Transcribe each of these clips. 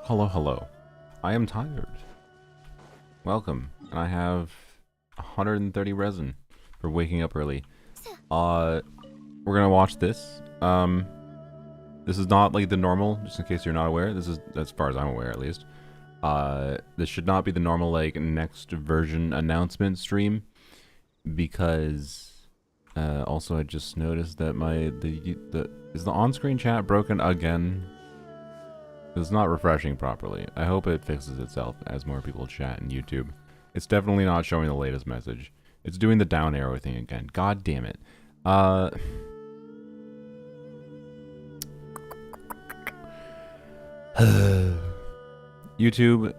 Hello, hello. I am tired. Welcome. I have 130 resin for waking up early. We're gonna watch this. This is not like the normal, just in case you're not aware. This is, as far as I'm aware at least. This should not be the normal, like, next version announcement stream. Because, also I just noticed that is the on-screen chat broken again? It's not refreshing properly. I hope it fixes itself as more people chat in YouTube. It's definitely not showing the latest message. It's doing the down arrow thing again. God damn it. YouTube.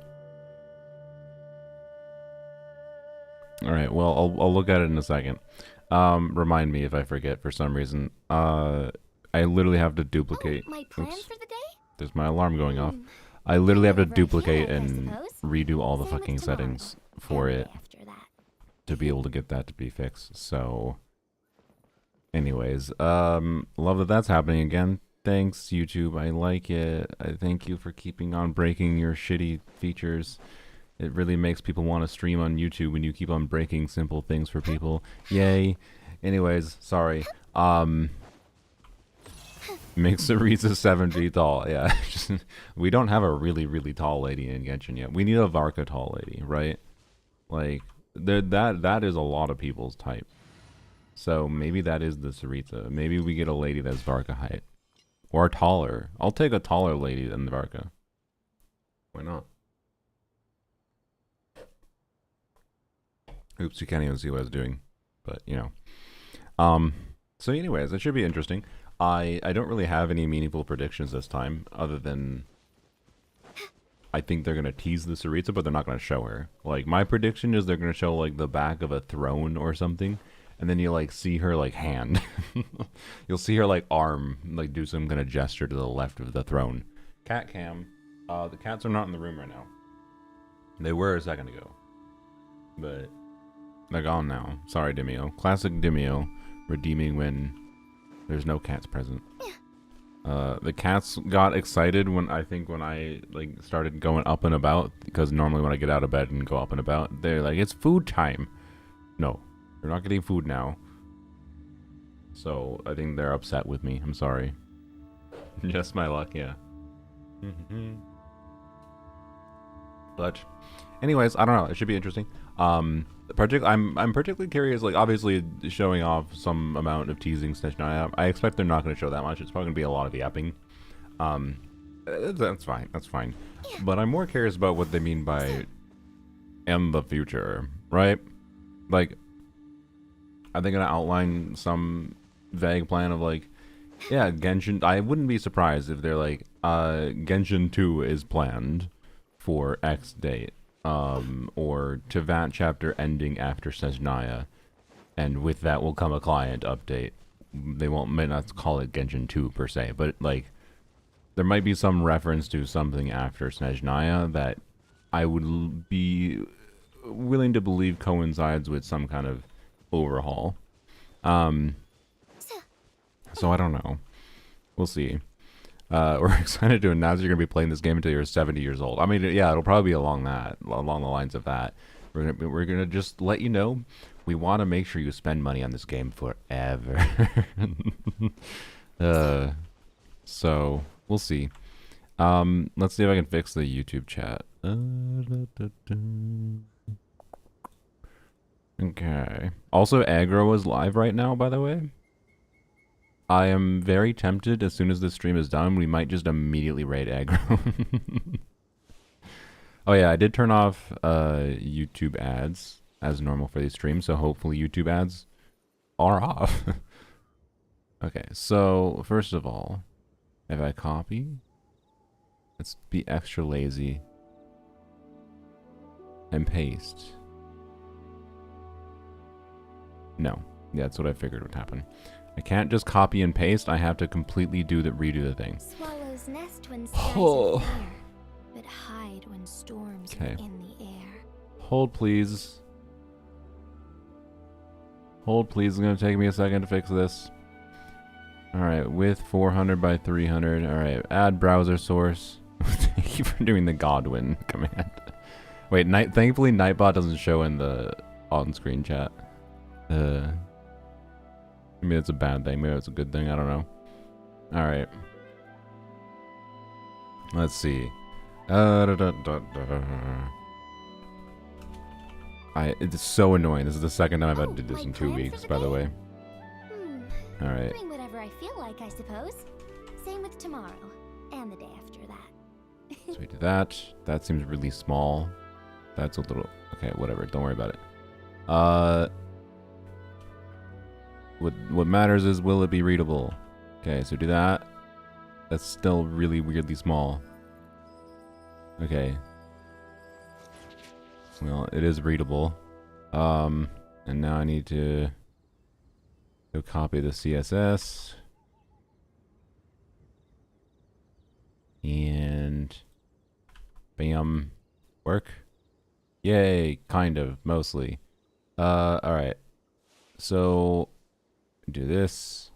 Alright, well, I'll look at it in a second. Remind me if I forget for some reason. I literally have to duplicate. My plans for the day? There's my alarm going off. I literally have to duplicate and redo all the fucking settings for it to be able to get that to be fixed. So, anyways, love that that's happening again. Thanks, YouTube. I like it. I thank you for keeping on breaking your shitty features. It really makes people want to stream on YouTube when you keep on breaking simple things for people. Yay. Anyways, sorry. Makes Sarisa 7 feet tall. Yeah, we don't have a really tall lady in Genshin yet. We need a Varka tall lady, right? Like, that is a lot of people's type. So maybe that is the Sarita. Maybe we get a lady that's Varka height. Or taller. I'll take a taller lady than the Varka. Why not? Oops, you can't even see what I was doing. But, you know. So anyways, it should be interesting. I don't really have any meaningful predictions this time, other than I think they're going to tease the Sarita, but they're not going to show her. Like, my prediction is they're going to show, like, the back of a throne or something, and then you, like, see her, like, hand. You'll see her, like, arm, like, do some kind of gesture to the left of the throne. Cat cam. The cats are not in the room right now. They were a second ago. But they're gone now. Sorry, Demio. Classic Demio. Redeeming when there's no cats present. The cats got excited when I like started going up and about, because normally when I get out of bed and go up and about, they're like, it's food time. No, you're not getting food now. So I think they're upset with me. I'm sorry. Just my luck, yeah. But anyways, I don't know. It should be interesting. I'm particularly curious, like, obviously showing off some amount of teasing Snezhnaya. I expect they're not going to show that much. It's probably going to be a lot of yapping. That's fine. That's fine. But I'm more curious about what they mean by in the future, right? Like, are they going to outline some vague plan of, like, yeah, Genshin... I wouldn't be surprised if they're like, Genshin 2 is planned for X date. Or Tevat chapter ending after Snezhnaya, and with that will come a client update. They may not call it Genshin 2 per se, but like there might be some reference to something after Snezhnaya that I would be willing to believe coincides with some kind of overhaul. So I don't know. We'll see. We're excited to announce you're going to be playing this game until you're 70 years old. I mean, yeah, it'll probably be along the lines of that. We're gonna just let you know, we want to make sure you spend money on this game forever. So we'll see. Let's see if I can fix the YouTube chat. Okay. Also, aggro is live right now, by the way. I am very tempted, as soon as this stream is done, we might just immediately raid aggro. Oh yeah, I did turn off YouTube ads as normal for these streams, so hopefully YouTube ads are off. Okay, so first of all, if I copy, let's be extra lazy, and paste. No, yeah, that's what I figured would happen. I can't just copy and paste. I have to completely redo the thing. Swallows nest when skies are clear, but hide when storms are in the air. Hold, please. Hold, please. It's going to take me a second to fix this. Alright, width 400 by 300. Alright, add browser source. Thank you for doing the Godwin command. Wait, thankfully Nightbot doesn't show in the on-screen chat. Maybe it's a bad thing. Maybe it's a good thing. I don't know. All right. Let's see. It's so annoying. This is the second time I've had to do this in 2 weeks, by the way. All right. Doing whatever I feel like, I suppose. Same with tomorrow and the day after that. So we do that. That seems really small. That's a little... Okay, whatever. Don't worry about it. What matters is, will it be readable? Okay, so do that. That's still really weirdly small. Okay. Well, it is readable. And now I need to go copy the CSS. And bam. Work. Yay, kind of, mostly. Alright. So do this.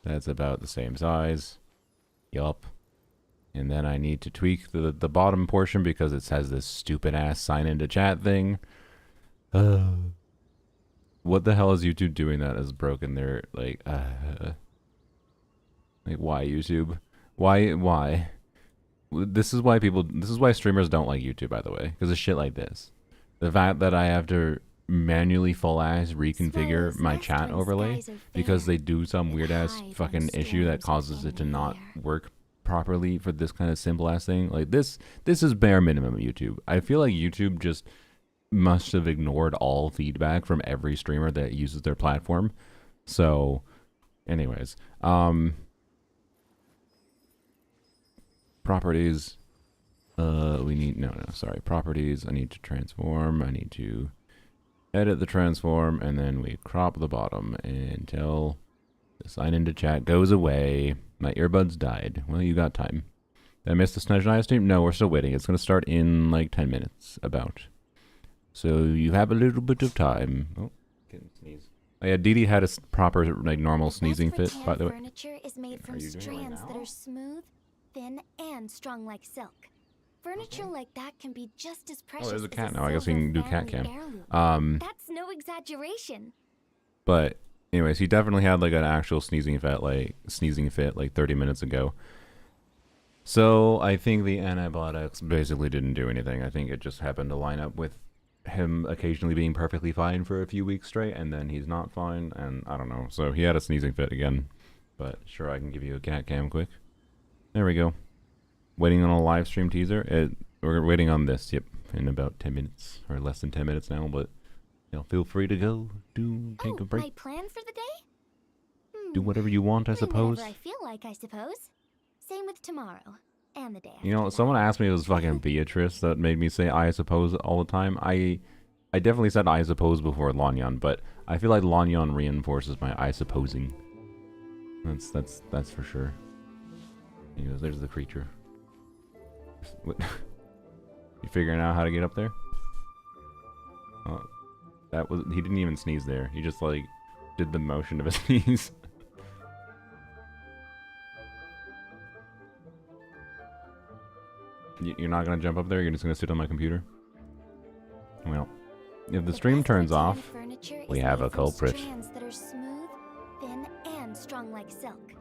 That's about the same size. Yup. And then I need to tweak the bottom portion because it has this stupid ass sign into chat thing. What the hell is YouTube doing that is broken there? Like why YouTube? Why? This is why streamers don't like YouTube, by the way, because of shit like this. The fact that I have to manually full ass reconfigure my chat overlay because they do some weird ass fucking issue that causes it to not work properly for this kind of simple ass thing. Like this is bare minimum YouTube. I feel like YouTube just must have ignored all feedback from every streamer that uses their platform. So anyways, properties, we need properties. I need to transform. I need to edit the transform, and then we crop the bottom until the sign into chat goes away. My earbuds died. Well, you got time. Did I miss the Snezhnaya stream? No, we're still waiting. It's going to start in like 10 minutes, about. So you have a little bit of time. Oh, can't sneeze. Oh yeah, Dee Dee had a proper, like, normal sneezing fit, by the way. Furniture is made from strands that are smooth, thin, and strong like silk. Furniture like that can be just as precious. Oh, there's a cat now. I guess we can do cat cam. That's no exaggeration. But anyways, he definitely had like an actual sneezing fit like 30 minutes ago. So I think the antibiotics basically didn't do anything. I think it just happened to line up with him occasionally being perfectly fine for a few weeks straight, and then he's not fine, and I don't know. So he had a sneezing fit again. But sure, I can give you a cat cam quick. There we go. Waiting on a live stream teaser. We're waiting on this, yep, in about 10 minutes, or less than 10 minutes now, but feel free to go. Take a break. My plan for the day? Do whatever you want, I suppose. Whatever I feel like, I suppose. Same with tomorrow and the day after someone asked me if it was fucking Beatrice that made me say I suppose all the time. I definitely said I suppose before Lanyan, but I feel like Lanyan reinforces my I supposing. That's for sure. Anyways, there's the creature. What? You figuring out how to get up there? Oh, he didn't even sneeze there. He just like did the motion of a sneeze. You're not gonna jump up there? You're just gonna sit on my computer? Well, if the stream turns off, we have a culprit. That are smooth, thin, and strong like silk.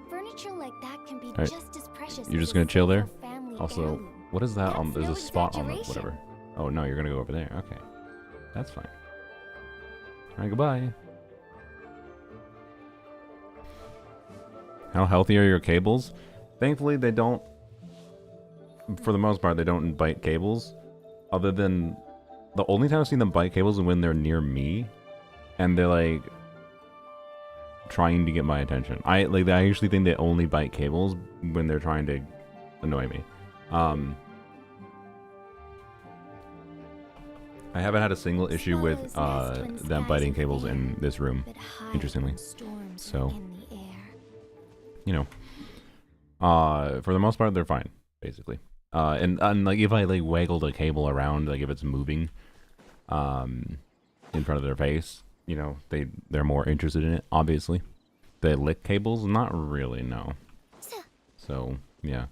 Furniture like that can be just as precious. You're just gonna chill there? Also, what is that? There's a spot on the whatever. Oh no, you're gonna go over there. Okay, that's fine. All right, goodbye. How healthy are your cables? Thankfully, they don't. For the most part, they don't bite cables. Other than the only time I've seen them bite cables is when they're near me, and they're like trying to get my attention. I usually think they only bite cables when they're trying to annoy me. I haven't had a single issue with them biting cables in this room, interestingly. So, for the most part, they're fine, basically. And like if I like waggle the cable around, like if it's moving, in front of their face, they're more interested in it. Obviously, they lick cables, not really, no. So yeah.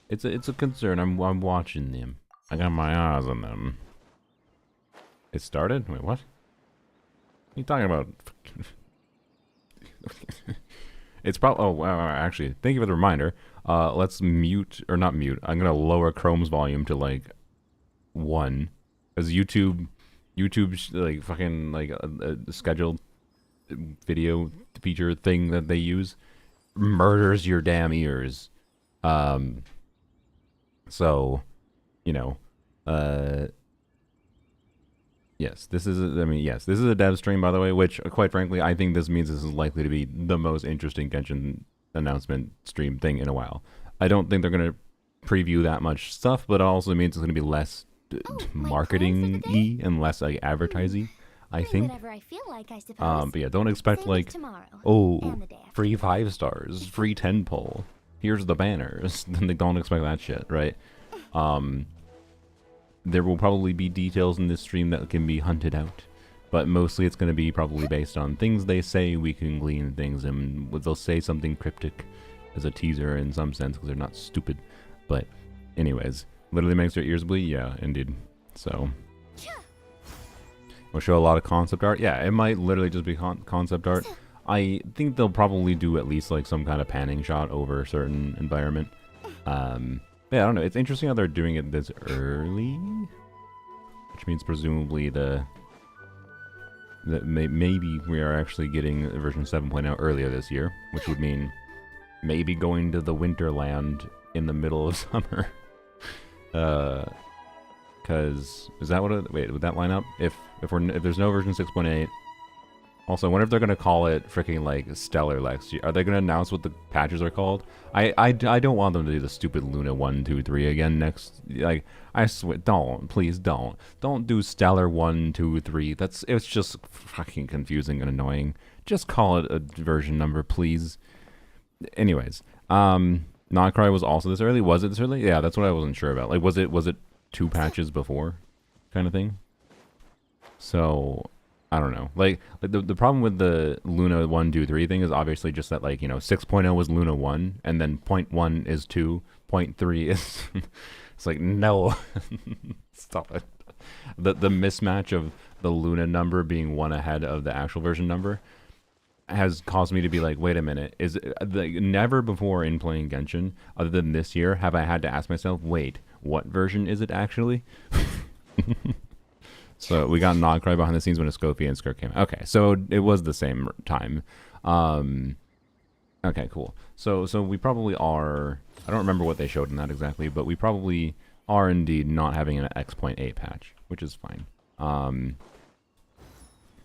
It's a concern. I'm watching them. I got my eyes on them. It started? Wait, what? What are you talking about? It's probably... Oh, wow, actually, thank you for the reminder. Let's mute... Or not mute. I'm going to lower Chrome's volume to, like, 1. Because YouTube, like, fucking, like, a scheduled video feature thing that they use murders your damn ears. So, you know, yes, this is, yes, this is a dev stream, by the way, which, quite frankly, I think this means this is likely to be the most interesting Genshin announcement stream thing in a while. I don't think they're going to preview that much stuff, but it also means it's going to be less marketing-y and less, like, advertising, I think. Whatever I feel like, I suppose. But yeah, don't expect, like, free 5 stars, free 10 pull. Here's the banners. Then they don't expect that shit, right? There will probably be details in this stream that can be hunted out, but mostly it's going to be probably based on things they say. We can glean things, and they'll say something cryptic as a teaser in some sense because they're not stupid. But anyways, literally makes your ears bleed. Yeah, indeed. So we'll show a lot of concept art. Yeah, it might literally just be concept art. I think they'll probably do at least like some kind of panning shot over a certain environment. Yeah, I don't know. It's interesting how they're doing it this early, which means presumably that maybe we are actually getting version 7.0 earlier this year, which would mean maybe going to the Winterland in the middle of summer. Because is that what it? Wait, would that line up? If there's no version 6.8. Also, I wonder if they're gonna call it freaking like Stellar next year. Are they gonna announce what the patches are called? I don't want them to do the stupid Luna 1, 2, 3 again next. Like, I swear, please don't do Stellar 1, 2, 3. It's just fucking confusing and annoying. Just call it a version number, please. Anyways, Noctry was also this early. Was it this early? Yeah, that's what I wasn't sure about. Like, was it 2 patches before, kind of thing? So I don't know. Like the problem with the Luna 1, 2, 3 thing is obviously just that, like, you know, 6.0 was Luna 1, and then 0.1 is 2, 0.3 is... It's like, no. Stop it. The mismatch of the Luna number being 1 ahead of the actual version number has caused me to be like, wait a minute. Never before in playing Genshin, other than this year, have I had to ask myself, wait, what version is it actually? So we got Nodcry behind the scenes when Escofia and Skirk came out. Okay, so it was the same time. Okay, cool. So we probably are... I don't remember what they showed in that exactly, but we probably are indeed not having an X.8 patch, which is fine.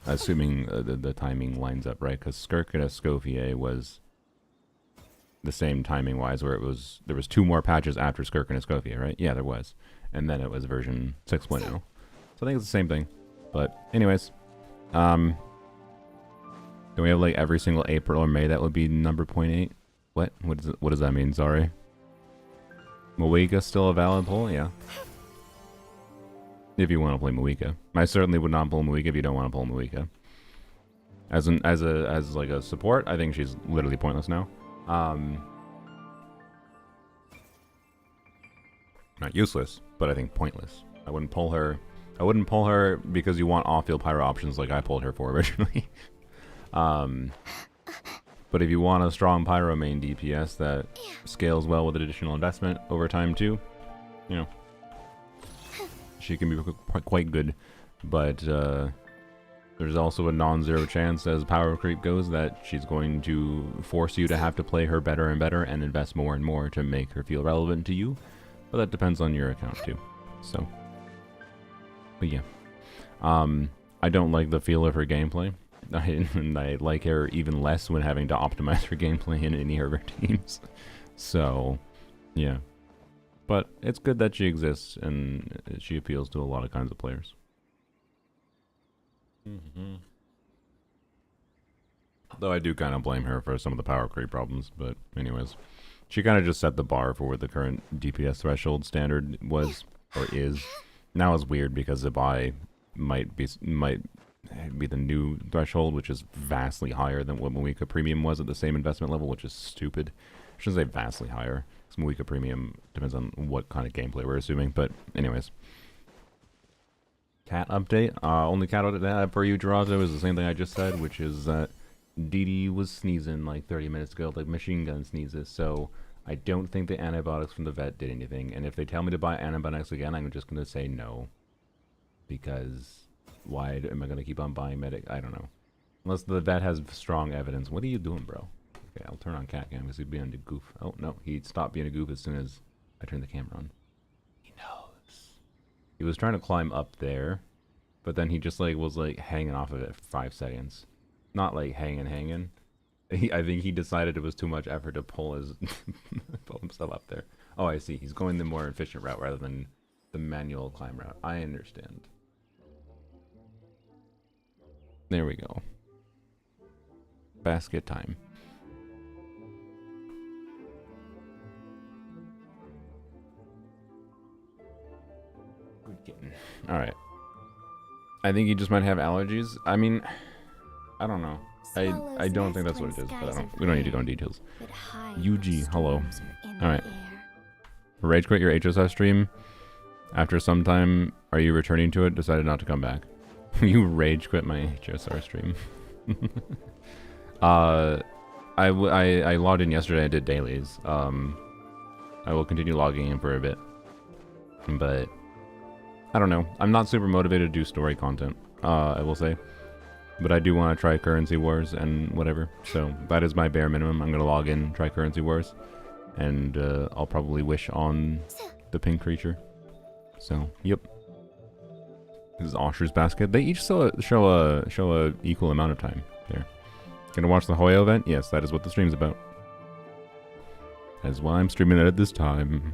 Assuming the timing lines up, right? Because Skirk and Escofia was the same timing-wise, where there was 2 more patches after Skirk and Escofia, right? Yeah, there was. And then it was version 6.0. So I think it's the same thing. But anyways, do we have like every single April or May that would be number 0.8? What? What does that mean? Sorry. Moeka still a valid pull? Yeah. If you want to play Moeka. I certainly would not pull Moeka if you don't want to pull Moeka. As like a support, I think she's literally pointless now. Not useless, but I think pointless. I wouldn't pull her because you want off-field pyro options like I pulled her for originally. But if you want a strong pyro main DPS that scales well with additional investment over time too, you know, she can be quite good. But there's also a non-zero chance, as power creep goes, that she's going to force you to have to play her better and better and invest more and more to make her feel relevant to you. But that depends on your account too. So, but yeah, I don't like the feel of her gameplay. I like her even less when having to optimize her gameplay in any of her teams. So, yeah. But it's good that she exists, and she appeals to a lot of kinds of players. Though I do kind of blame her for some of the power creep problems, but anyways. She kind of just set the bar for where the current DPS threshold standard was, or is. Now it's weird because Zabai might be the new threshold, which is vastly higher than what Moeka Premium was at the same investment level, which is stupid. I shouldn't say vastly higher. Some weaker premium depends on what kind of gameplay we're assuming. But anyways, cat update. Only cat update I have for you, Gerazo, is the same thing I just said, which is that Dee Dee was sneezing like 30 minutes ago, like machine gun sneezes. So I don't think the antibiotics from the vet did anything. And if they tell me to buy antibiotics again, I'm just gonna say no, because why am I gonna keep on buying medic? I don't know. Unless the vet has strong evidence. What are you doing, bro? Okay, I'll turn on cat cam because he'd be on the goof. Oh, no. He stopped being a goof as soon as I turned the camera on. He knows. He was trying to climb up there, but then he just, like, was, like, hanging off of it for 5 seconds. Not, like, hanging. I think he decided it was too much effort to pull himself up there. Oh, I see. He's going the more efficient route rather than the manual climb route. I understand. There we go. Basket time. Good kitten. Alright. I think he just might have allergies. I mean, I don't know. I don't think that's what it is, but we don't need to go in details. UG, hello. Alright. Rage quit your HSS stream. After some time, are you returning to it? Decided not to come back. You rage quit my HSR stream. I logged in yesterday. I did dailies. I will continue logging in for a bit, but I don't know. I'm not super motivated to do story content. I will say, but I do want to try currency wars and whatever. So that is my bare minimum. I'm gonna log in, try currency wars, and I'll probably wish on the pink creature. So yep. This is Osher's basket. They each show a equal amount of time there. Gonna watch the Hoyo event? Yes, that is what the stream's about. That is why I'm streaming it at this time.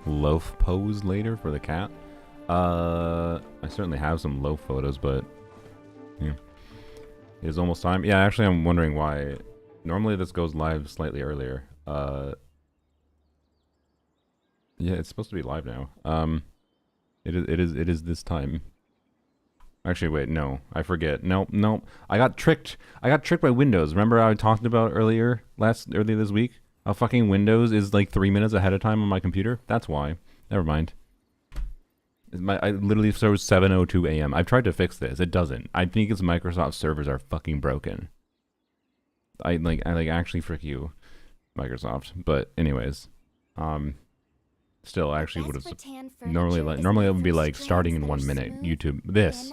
Loaf pose later for the cat. I certainly have some loaf photos, but yeah, it is almost time. Yeah, actually, I'm wondering why. Normally, this goes live slightly earlier. Yeah, it's supposed to be live now. It is this time. Actually, wait, no, I forget. Nope. I got tricked. I got tricked by Windows. Remember I talked about earlier this week? How fucking Windows is like 3 minutes ahead of time on my computer? That's why. Never mind. I literally shows 7:02 a.m. I've tried to fix this. It doesn't. I think it's Microsoft servers are fucking broken. I actually frick you, Microsoft. But anyways, still actually would have normally it would be like starting in 1 minute. YouTube this.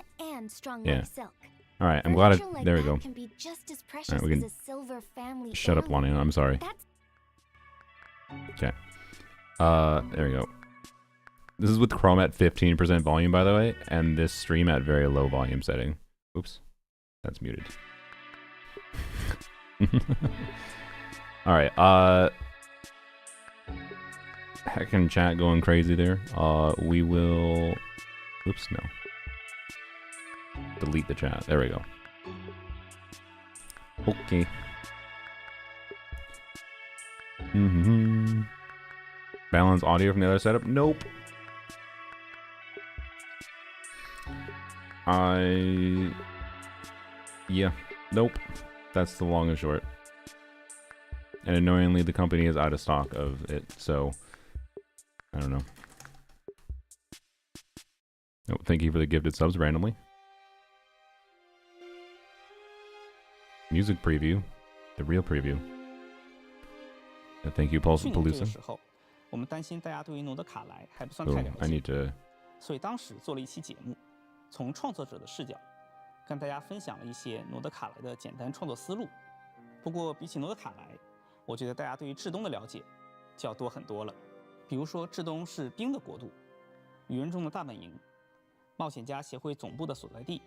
Yeah. All right. I'm glad there we go. All right, we can shut up, Lonnie. I'm sorry. Okay. There we go. This is with Chrome at 15% volume, by the way, and this stream at very low volume setting. Oops, that's muted. All right. Heckin' chat going crazy there. We will. Oops, no. Delete the chat. There we go. Okay. Balance audio from the other setup? Nope. Yeah. Nope. That's the long and short. And annoyingly, the company is out of stock of it, so I don't know. Oh, thank you for the gifted subs randomly. Music preview. The real preview. Thank you, Palooza. Oh, I need to... 所以当时做了一期节目，从创作者的视角，跟大家分享了一些诺德卡莱的简单创作思路。不过比起诺德卡莱，我觉得大家对于至东的了解就要多很多了。比如说，至东是冰的国度，鱼人中的大本营，冒险家协会总部的所在地。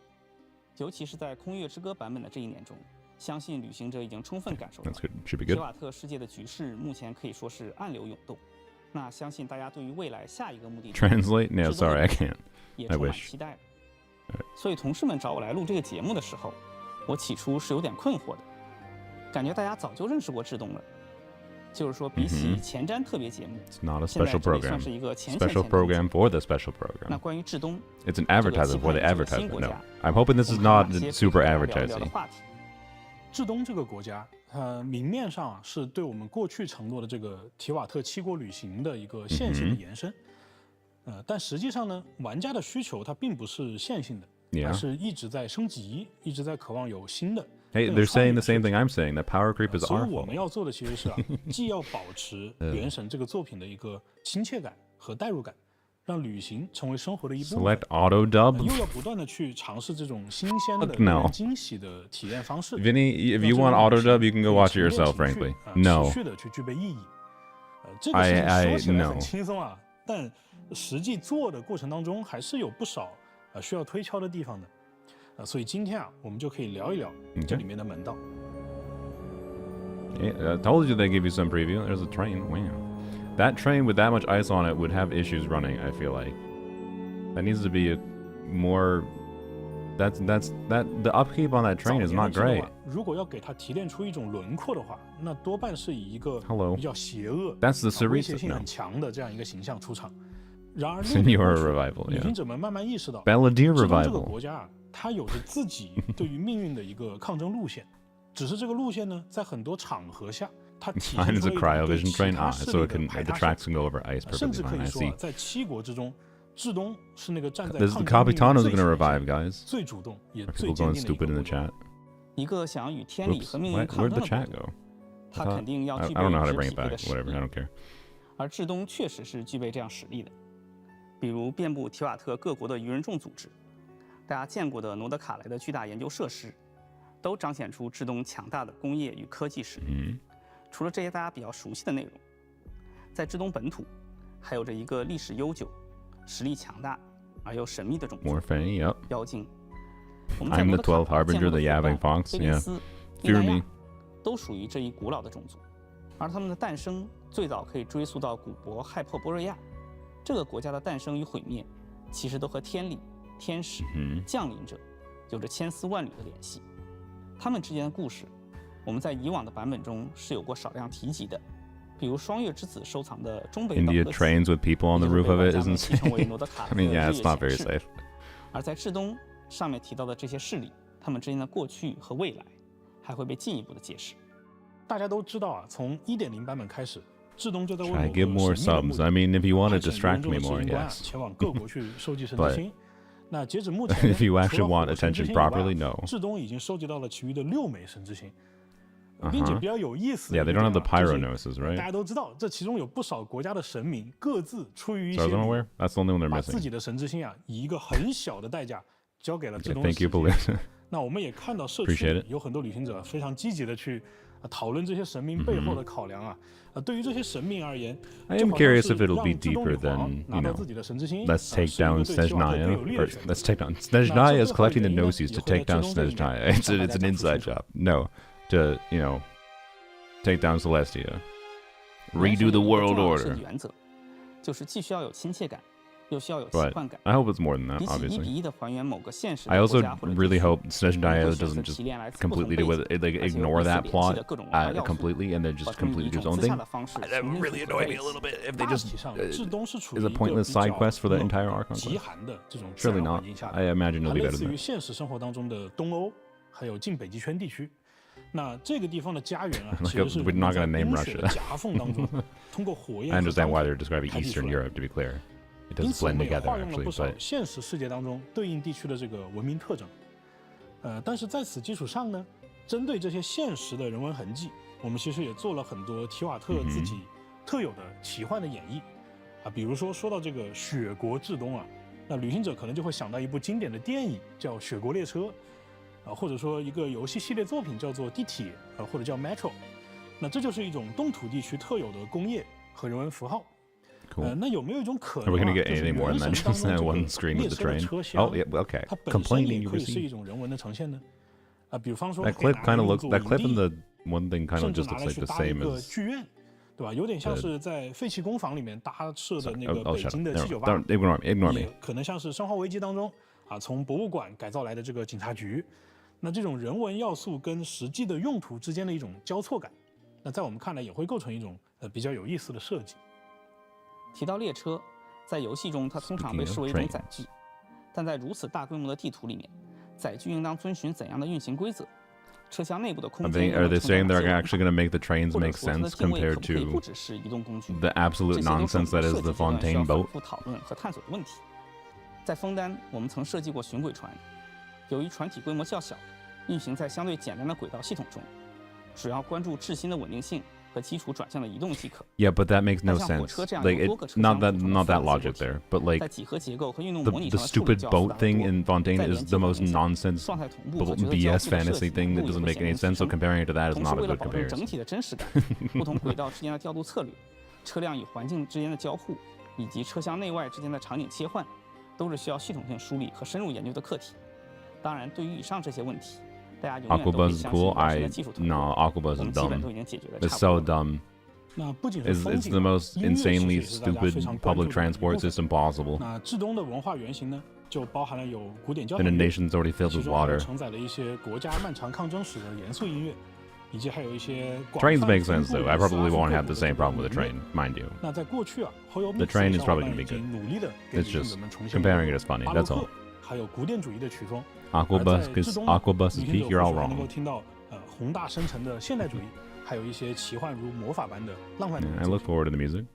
尤其是在空月之歌版本的这一年中，相信旅行者已经充分感受到，铁瓦特世界的局势目前可以说是暗流涌动。那相信大家对于未来下一个目的地 Translate? No, sorry, I can't. 也充满期待。所以同事们找我来录这个节目的时候，我起初是有点困惑的，感觉大家早就认识过至东了。就是说，比起前瞻特别节目， It's not a special program. 算是一个前 Special program for the special program. 那关于至东 It's an advertisement for the advertisement. No, I'm hoping this is not super advertising. 至东这个国家明面上啊是对我们过去承诺的这个提瓦特7国旅行的一个线性的延伸，但实际上呢，玩家的需求它并不是线性的，而是一直在升级，一直在渴望有新的。Hey, they're saying the same thing I'm saying. That power creep is 所以 our 我 fault. 们要做的其实是既要保持原神这个作品的一个亲切感和代入感，让旅行成为生活的一部分。Select auto dub. 又要不断的去尝试这种新鲜的、 Fuck 令 no. 人惊喜的体验方式。 Vinny, if you want auto dub, you can go watch it yourself. Frankly, no. 持续的去具备意义。这个事情说起来很轻松啊，但实际做的过程当中还是有不少需要推敲的地方的。所以今天啊，我们就可以聊一聊这里面的门道。I told you they give you some preview. There's a train. Wow. That train with that much ice on it would have issues running, I feel like. That needs to be a more... that the upkeep on that train is not great. 如果要给它提炼出一种轮廓的话，那多半是以一个比较邪恶、威胁性很强的这样一个形象出场。然而，旅行者们慢慢意识到，这个国家啊，它有着自己对于命运的一个抗争路线。只是这个路线呢，在很多场合下，它体现出了一种对其他势力的排他性，甚至可以说，在7国之中，至东是那个站在抗争命运最主动也最坚定的一个国家。一个想要与天理和命运抗争的国度，他肯定要具备与之匹配的实力。而至东确实是具备这样实力的，比如遍布提瓦特各国的愚人众组织，大家见过的诺德卡莱的巨大研究设施。都彰显出至东强大的工业与科技实力。除了这些大家比较熟悉的内容，在至东本土还有着一个历史悠久、实力强大而又神秘的种族——妖精。我们在诺德卡见过的伙伴菲利斯、利奈亚都属于这一古老的种族，而他们的诞生最早可以追溯到古国亥珀波瑞亚。这个国家的诞生与毁灭，其实都和天理、天使、降临者有着千丝万缕的联系。他们之间的故事，我们在以往的版本中是有过少量提及的，比如双月之子收藏的中北岛 India trains with people on the roof of it isn't safe. I mean, yeah, it's not very safe. 而在至东上面提到的这些势力，他们之间的过去和未来，还会被进一步的揭示。大家都知道啊，从1.0版本开始，至东就在为某个 give more subs. I mean, if you want to distract me more, yes. 前往各国去收集神之心。那截止目前， if you actually want attention properly, no. 至东已经收集到了其余的6枚神之心，并且比较有意思。Yeah, they don't have the pyronosis, right? 大家都知道，这其中有不少国家的神明各自出于一些， That's the only one they're missing. 把自己的神之心啊，以一个很小的代价交给了至东。Thank you, Police. 那我们也看到社区有很多旅行者非常积极的去讨论这些神明背后的考量啊。对于这些神明而言 I am curious if it'll be deeper than, you know, let's take down Snezhnaya, or let's take down... Snezhnaya is collecting the gnosis to take down Snezhnaya. It's an inside job. No, to, you know, take down Celestia. Redo the world order. 原则就是既需要有亲切感，又需要有习 But 惯感。 I hope it's more than that, 比起1 比 obviously. 1的还原某个现实 I 的 also 国家或者地 really 区， hope Snezhnaya doesn't 提 just 炼来自 completely 不 do 同 with 背 it, like 景， ignore that 而且有 plot 联系的各种文化要素， completely and then 把 just 它们以 completely 一 do 种 its own 自洽 thing. 的方式 That 重 would 新 really 组 annoy 合 me 在 a 一 little 起。 bit if they 大 just 体上，至东是处于 is a 一个 pointless 比 side 较 quest for the entire arc. 极寒的这种自 Surely 然 not. 环境下的， I imagine it'll be 类 better 似 than 于 that. 现实生活当中的东欧，还有近北极圈地区。那这个地方的家园啊，其实是 We're not gonna name 冰雪的 Russia. 夹缝当中，通过火焰 I 和 understand 钢 why 铁 they're describing 开辟出 Eastern 来。 Europe, to be clear. It 因 doesn't 此，我 blend 们也 together 化用了 actually, 不少 but 现实世界当中对应地区的这个文明特征。但是在此基础上呢，针对这些现实的人文痕迹，我们其实也做了很多提瓦特自己特有的奇幻的演绎啊。比如说到这个雪国至东啊，那旅行者可能就会想到一部经典的电影叫《雪国列车》啊，或者说一个游戏系列作品叫做《地铁》啊，或者叫 Metro。那这就是一种冻土地区特有的工业和人文符号。cool. 那有没有一种可 Are we 能 gonna 啊， get 就是 anything more 原 than 神 that 当 just 中 that 这 one 个 screen 列 with the 车的 train? 车厢 Oh, yeah, okay. 它本身 Complaining 也 you 可以是 receive. 一种人文的呈现呢？啊，比方说 That 可以 clip 拿 kind 来 of 用 looks. 作 That 营 clip in 地 the one thing kind 甚 of 至 just 拿 looks 来 like 去 the 搭一 same 个 as. 剧院，对吧？有点像是在废弃工坊里面搭设的那个 Oh, 北 shut 京 up. 的 No, 798， don't ignore me. 也可能像是《生化危机》当中啊，从博物馆改造来的这个警察局。那这种人文要素跟实际的用途之间的一种交错感，那在我们看来也会构成一种比较有意思的设计。提到列车，在游戏中它通常被视为一种载具，但在如此大规模的地图里面，载具应当遵循怎样的运行规则？车厢内部的空 Are 间 they saying they're actually going to make the trains make sense compared to 不只是移动工具 the absolute nonsense that is the Fontaine boat? 讨论和探索的问题。在枫丹，我们曾设计过巡轨船，由于船体规模较小，运行在相对简单的轨道系统中，只要关注质心的稳定性和基础转向的移动即可。Yeah, but that makes no sense. Like, not that logic there. But like, 在几何结构和运动 the 模拟上的处理 stupid 较复 boat 杂得 thing 多 in Fontaine is the most nonsense 状态同步和角色交 BS 互的设 fantasy 计 thing 难 that 度也 doesn't 会 make 显 any 著 sense. So 提升。 comparing it to that is 同 not 时， a 为了 good 保证整 comparison. 体的真实感，不同轨道之间的调度策略、车辆与环境之间的交互，以及车厢内外之间的场景切换，都是需要系统性梳理和深入研究的课题。当然，对于以上这些问题，大家永远都可以 Aquabuzz is 相 cool. 信原神的技术团队， No, Aquabuzz 我 is 们基本 dumb. 都已经解决的 It's 差 so 不多。 dumb. 那不仅是 It's 风景 the most 音乐其实 insanely 也是大家非 stupid 常关注 public 的一 transport 部分 system possible. 那至东的文化原型呢，就包含了有古典交响 In a 乐， nation that's already filled 其 with 中还有 water. 承载了一些国家漫长抗争史的严肃音乐，以及还有一些 Trains 广 make 泛 sense 丰富 though. 的 I 斯拉 probably 夫 won't 各 have 国 the 的 same 这个 problem with the 民乐。 train, mind you. 那在过去啊，后有 The train is probably gonna be 已 good. 经努力的给 It's 旅行 just 者们重现 comparing it is funny. 巴洛 That's all. 克还有古典主义的曲风。 Aquabuzz, 而在 because 至东呢 Aquabuzz is 旅 peak. 行者 You're 或 all 许还能够 wrong. 听到宏大深沉的现代主义，还有一些奇幻如魔法般的浪漫主义 I 作 look 品。 forward to the music.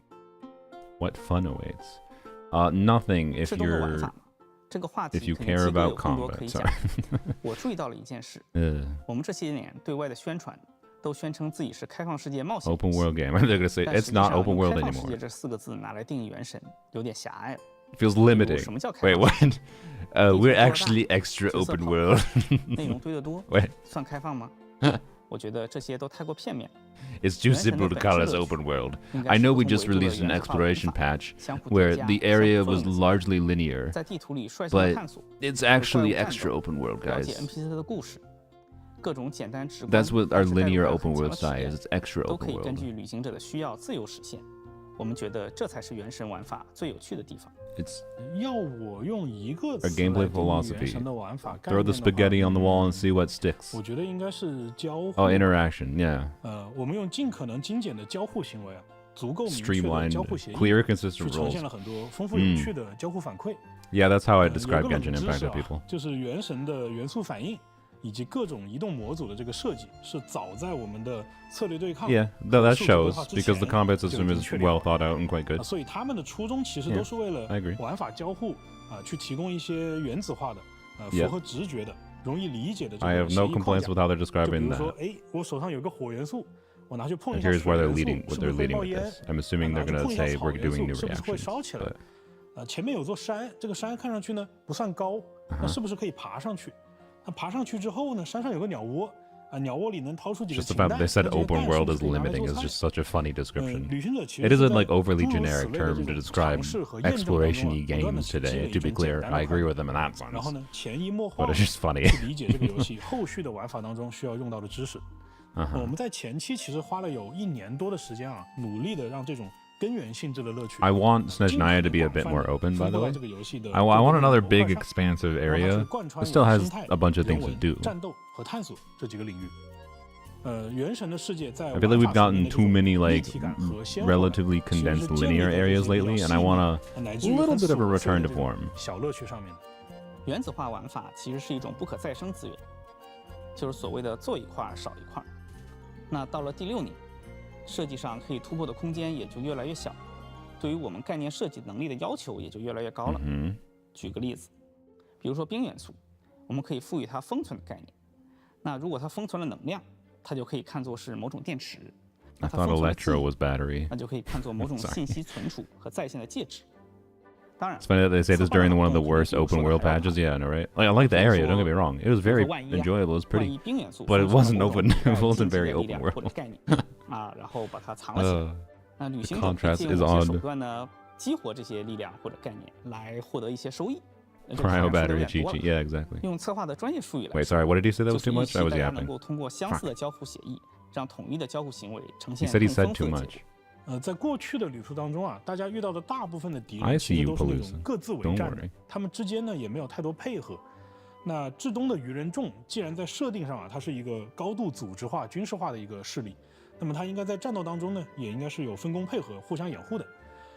What fun awaits? Nothing if 制动的玩 you're 法，这个话题 if you 肯定 care 机会有 about 更多可 combat. 以讲 Sorry. 我注意到了一件事， 我们这些年对外的宣传都宣称自己是开放世界冒险 Open 游戏 world game. They're gonna say 但 it's 实际 not 上 open 用 world 开放世界 anymore. 这4个字拿来定义原神，有点狭隘了。 Feels 比如 limiting. 什么叫开 Wait, 放世 what? 界？ We're 地图扩大， actually extra 角色 open 跑 world. 快内容堆得多， Wait, 算开放吗？我觉得这些都太过片面。 it's too 原神 simple 的 to 本 call 质 us 乐趣 open world. 应该 I 是 know 不 we 同 just 维度的 released an 原子化玩 exploration 法 patch 相互 where 叠加 the 相 area 互 was 作用 largely linear, 在地图里率先的 but 探索， it's 怪 actually 物战 extra 斗 open world, 了解 guys. NPC 的故事，各种简单直观 That's what our 但是代入 linear 感 open 很强 world 的体 style 验 is. It's extra 都可 open 以根 world. 据旅行者的需要自由实现。我们觉得这才是原神玩法最有趣的地方。 It's 要我用一个 our 词 gameplay 来定义原 philosophy. 神的玩法概 Throw 念 the 的话 spaghetti on the wall and see what sticks. 我觉得应该是交互。 Oh, interaction, yeah. 我们用尽可能精简的交互行为啊，足够明确的 Streamlined, 交互协议， clear, 去 consistent 呈现 rules. 了很多丰富有趣的交互反馈。 Yeah, that's how I 有 describe 个冷 Genshin 知 Impact 识 to people. 就是原神的元素反应以及各种移动模组的这个设计，是早在我们的策略对抗 Yeah, though that 数字规 shows 划之 because the 前 combat 就已 system 经 is 确立 well 好 thought out and quite good. 所以他们的初衷其实 Yeah, 都是为 I agree. 了玩法交互去提供一些原子化的符 Yeah. 合直觉的、容易理解的这 I 个 have 协 no 议框 complaints 架。 with how they're 就比 describing 如说， that. 哎，我手上有个火元素，我拿去碰一 And 下 here's 水 where they're 元素， leading, 是 what 不是 they're 会 leading 冒 with 烟？ this. I'm assuming 拿 they're 去 gonna 碰一下 say 草 we're 元 doing 素， new 是不是会 reactions. 烧起来 But,？前面有座山，这个山看上去呢不算高，那是不是可以爬上去？那爬上去之后呢，山上有个鸟窝。鸟窝里能掏出几个 just 禽 the fact 蛋， that they said 那这些 open 蛋 world 是 is 不是可以拿来 limiting 做 is 菜 just such a funny description. 旅行者其实 It 是 isn't 在 like overly 诸如此 generic 类的 term 这 to 种 describe 尝试和验证当中 exploration-y 不断地 games 去积累 today. 一 To be 种简 clear, 单的 I 快 agree 感 with them in that 然后 sense. 呢，潜移默化 But 地 it's just funny. 去理解这个游戏后续的玩法当中需要用到的知识。我们在前期其实花了有1年多的时间啊，努力的让这种根源性质的乐趣 I want Snezhnaya to be a bit more open, by the way. I want another big, expansive area. It still has a bunch of things to do. 战斗和探索这几个领域。原神的世界在 I feel like we've gotten too many 立 like 体感和鲜活 relatively condensed linear areas lately, and I want a little bit of a return to form. 小乐趣上面。原子化玩法其实是一种不可再生资源，就是所谓的做一块少一块。那到了第6年，设计上可以突破的空间也就越来越小，对于我们概念设计能力的要求也就越来越高了。举个例子，比如说冰元素，我们可以赋予它封存的概念。那如果它封存了能量，它就可以看作是某种电池。 I thought Electro was battery. 那就可以看作某种信息存储和在线的介质。当然 It's funny that they say this during one of the worst open world patches. Yeah, I know, right? Like, I like the area. Don't get me wrong. It was very enjoyable. It was pretty, but it wasn't open. It wasn't very open world. 然后把它藏了起来。那旅行者可以借用某些手段呢，激活这些力量或者概念，来获得一些收益。 Cryo battery cheat sheet. Yeah, exactly. 用策划的专业术语来 Wait, sorry. What did you say that was too much? I was 大家 yapping. 能够通过相似的交互协议，让统一的交互行为呈现 He said he 更 said 丰 too 富的结 much. 果。在过去的旅途当中啊，大家遇到的大部分的敌 I 人 see 其实 you, 都是那 Palooza. 种各自为 Don't 战的 worry.，他们之间呢也没有太多配合。那至东的愚人众既然在设定上啊，它是一个高度组织化、军事化的一个势力，那么它应该在战斗当中呢，也应该是有分工配合、互相掩护的。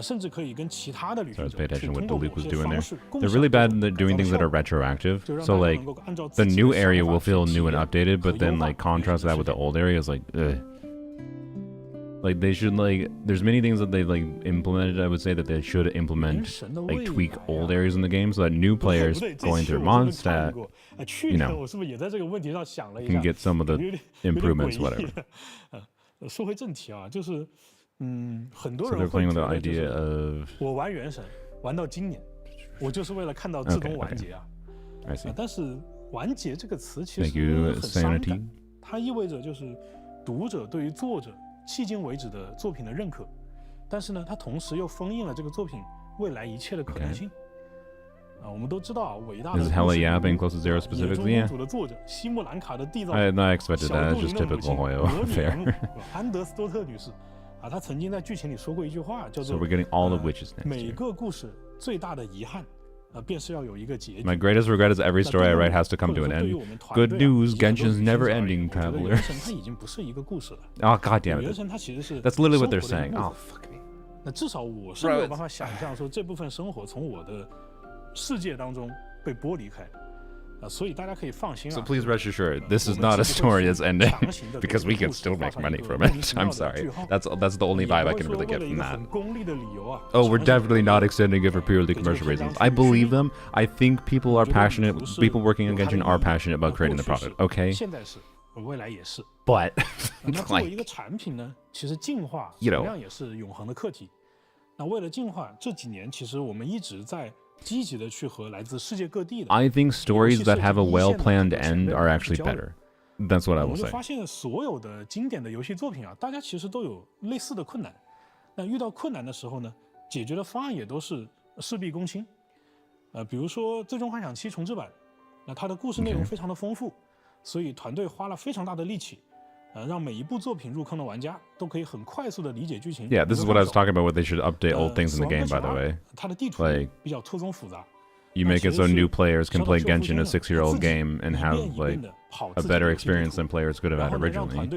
甚至可以跟其他的旅行者 pay attention what the Luke was doing there. 共 They're 享 really 这 bad 种 at doing things that are 改造的效果， retroactive. 就让 So 大家 like 能够按照自 the 己的 new 想 area 法 will 去 feel 体 new and 验 updated, 和 but then 优化 like 旅行 contrast 的 that 体 with the 验。 old area is like, ugh. Like they should like there's many things that they've like implemented. I would say that they should implement like tweak old areas in the game so that new players 不对，这 going 期 through 我是不是看 Mondstadt 过？去 you 年 know 我是不是也在这个问题上想了一 can 下？ get some of the 有点 improvements, 诡异 whatever. 说回正题啊，就是很多人会觉得就是我玩原神玩到今年，我就是为了看到至东完结啊。但是完结这个词其实很伤感，它意味着就是读者对于作者迄今为止的作品的认可，但是呢，它同时又封印了这个作品未来一切的可能性。我们都知道啊，伟大的野中公主的作者西木兰卡的缔造者小杜林的母亲罗女人物安德斯多特女士啊，她曾经在剧情里说过一句话，叫做每个故事最大的遗憾便是要有一个结局。 My greatest regret is every story I write has to come to an end. Good news, Genshin's never-ending traveler. 原神它已经不是一个故事了。Oh god damn it! 原神它其实是 That's literally what they're saying. Oh fuck me. 那至少我是没有办法想象说这部分生活从我的世界当中被剥离开。所以大家可以放心啊。So please rest assured, this is not a story that's ending because we can still make money from it. I'm sorry. That's the only vibe I can really get from that. Oh, we're definitely not extending it for purely commercial reasons. I believe them. I think people are passionate. People working on Genshin are passionate about creating the product. Okay. 现在是，未来也是。But 那作为一个产品呢，其实进化同样也是永恒的课题。那为了进化，这几年其实我们一直在。积极的去和来自世界各地的 I think stories that have a well-planned end are actually better. That's what I will say. 我们就发现所有的经典的游戏作品啊，大家其实都有类似的困难。那遇到困难的时候呢，解决的方案也都是事必躬亲。比如说《最终幻想7》重制版，那它的故事内容非常的丰富，所以团队花了非常大的力气。让每一部作品入坑的玩家都可以很快速的理解剧情。Yeah, this is what I was talking about. What they should update old things in the game, by the way. 它的地图比较错综复杂。You make it so new players can play Genshin, a 6-year-old game, and have like a better experience than players could have had originally.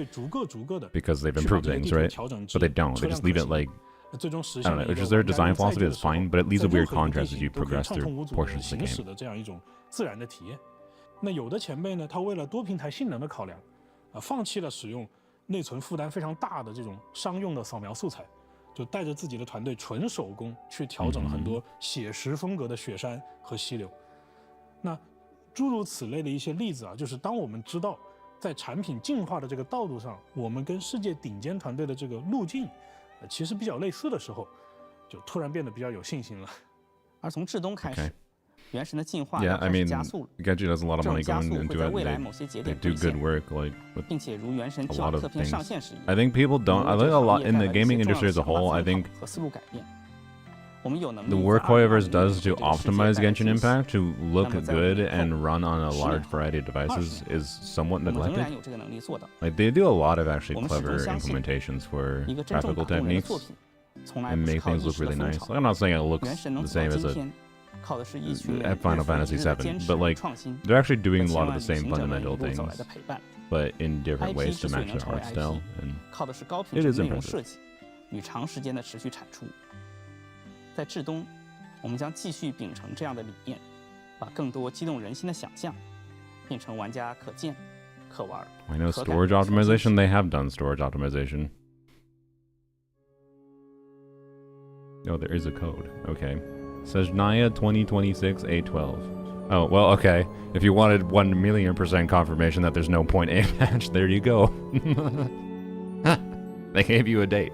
Because they've improved things, right? But they don't. They just leave it like I don't know. It's just their design philosophy is fine, but it leaves a weird contrast as you progress through portions of the game. 这样一种自然的体验。那有的前辈呢，他为了多平台性能的考量。放弃了使用内存负担非常大的这种商用的扫描素材，就带着自己的团队纯手工去调整了很多写实风格的雪山和溪流。那诸如此类的一些例子啊，就是当我们知道在产品进化的这个道路上，我们跟世界顶尖团队的这个路径，其实比较类似的时候，就突然变得比较有信心了。而从至东开始。原神的进化 I mean, 加速了， Genshin has a lot of money going into 在未来 it. 某些节 They 点 do 兑 good 现， work, like with 并且如原神 a 提 lot 瓦 of 特片 things. 上线时一样， I think people don't. I think a lot in the gaming industry as a whole. I think 和思路改变。我们有能力 the work Hoyoverse does to optimize Genshin Impact to look good and run on a large variety of devices is somewhat 我们仍 neglected. 然有这个能力做到。 Like they do a lot of actually 我们始终 clever 相信 implementations for 一个真正 graphical 打动人的 techniques 作品，从来 and 不是 make 靠 things 一 look 时的 really 风 nice. 潮。 I'm not saying it 原 looks 神能 the 走到 same 今 as 天，靠的是一群 at Final Fantasy 的 VII, 坚持 but 与 like 创新， they're actually doing a 和 lot 千 of 万 the 旅 same 行者们一 fundamental 路走来 things, 的陪伴。 but in different IP ways 之 to 所以 match 能 their 成为 art style. IP， And 靠的是高品 it 质 is 的内容 impressive. 设计与长时间的持续产出。在至东，我们将继续秉承这样的理念，把更多激动人心的想象变成玩家可见、可玩。I know storage optimization. They have done storage optimization. Oh, there is a code. Okay. Snezhnaya 2026-812. Oh, well, okay. If you wanted 1,000,000% confirmation that there's no point A patch, there you go. They gave you a date.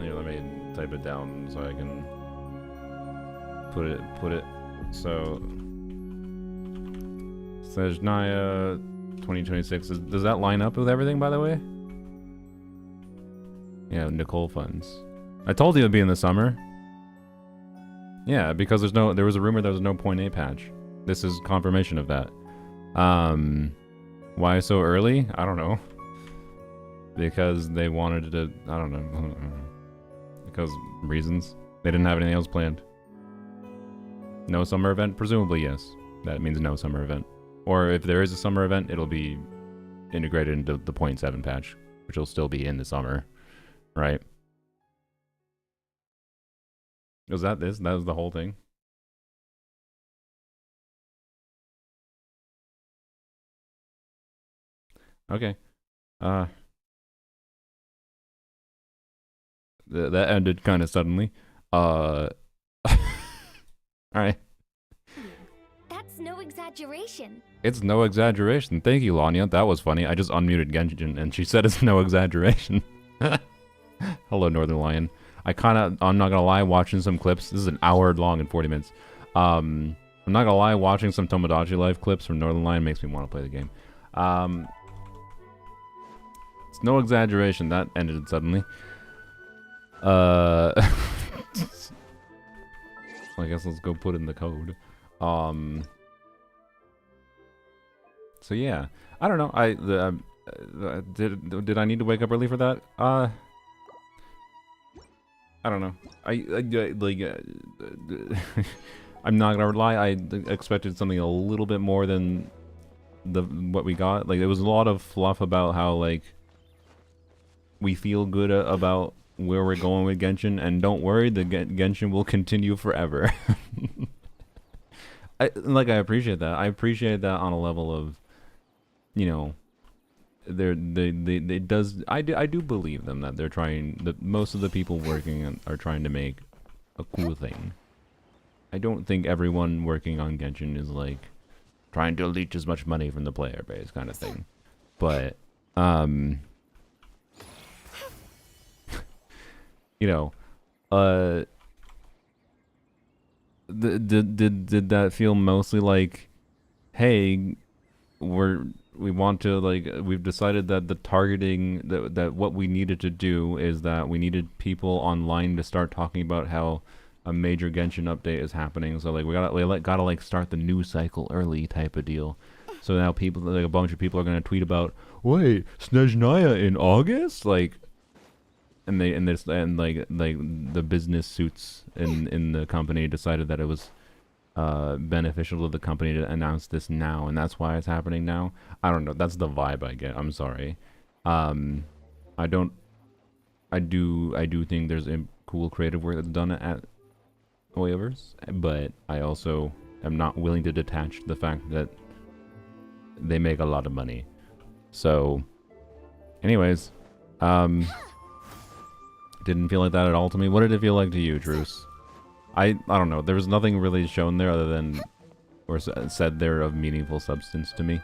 Here, let me type it down so I can put it. So, Snezhnaya 2026. Does that line up with everything, by the way? Yeah, Nicole funds. I told you it'd be in the summer. Yeah, because there was a rumor there was no point A patch. This is confirmation of that. Why so early? I don't know. Because they wanted to, I don't know. Because reasons. They didn't have anything else planned. No summer event? Presumably, yes. That means no summer event. Or if there is a summer event, it'll be integrated into the 0.7 patch, which will still be in the summer. Right? Was that this? That was the whole thing? Okay. That ended kind of suddenly. Alright. That's no exaggeration. exaggeration. It's no exaggeration. Thank you, Lanya. That was funny. I just unmuted Genshin and she said it's no exaggeration. Hello, Northern Lion. I'm not gonna lie, watching some clips. This is an hour long and 40 minutes. I'm not gonna lie, watching some Tomodachi Life clips from Northern Lion makes me want to play the game. It's no exaggeration. That ended suddenly. I guess let's go put in the code. So yeah, I don't know. Did I need to wake up early for that? I don't know. I'm not gonna lie. I expected something a little bit more than what we got. Like, there was a lot of fluff about how like we feel good about where we're going with Genshin, and don't worry, the Genshin will continue forever. I appreciate that. I appreciate that on a level of, you know, I do believe them that they're trying. That most of the people working are trying to make a cool thing. I don't think everyone working on Genshin is like trying to leech as much money from the player base kind of thing. But you know, did that feel mostly like, hey, we want to, like, we've decided that the targeting, that what we needed to do is that we needed people online to start talking about how a major Genshin update is happening, so like we gotta like start the news cycle early type of deal. So now people, like a bunch of people are gonna tweet about, wait, Snezhnaya in August, like, and like the business suits in the company decided that it was beneficial to the company to announce this now, and that's why it's happening now. I don't know. That's the vibe I get. I'm sorry. I do think there's cool creative work that's done at Hoyoverse, but I also am not willing to detach the fact that they make a lot of money. So, anyways, didn't feel like that at all to me. What did it feel like to you, Truce? I don't know. There was nothing really shown there other than, or said there of meaningful substance to me.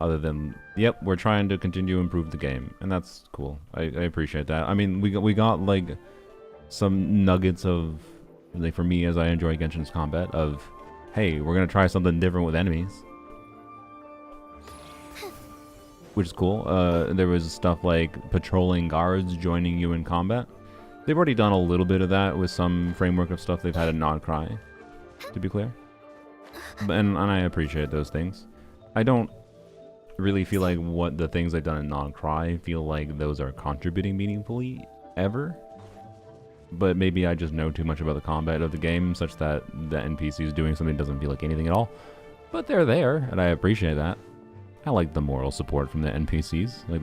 Other than, yep, we're trying to continue to improve the game, and that's cool. I appreciate that. I mean, we got like some nuggets of, like, for me as I enjoy Genshin's combat, of, hey, we're gonna try something different with enemies, which is cool. There was stuff like patrolling guards joining you in combat. They've already done a little bit of that with some framework of stuff they've had in Nod Cry, to be clear. And I appreciate those things. I don't really feel like what the things they've done in Nod Cry feel like those are contributing meaningfully ever. But maybe I just know too much about the combat of the game such that the NPCs doing something doesn't feel like anything at all. But they're there, and I appreciate that. I like the moral support from the NPCs, like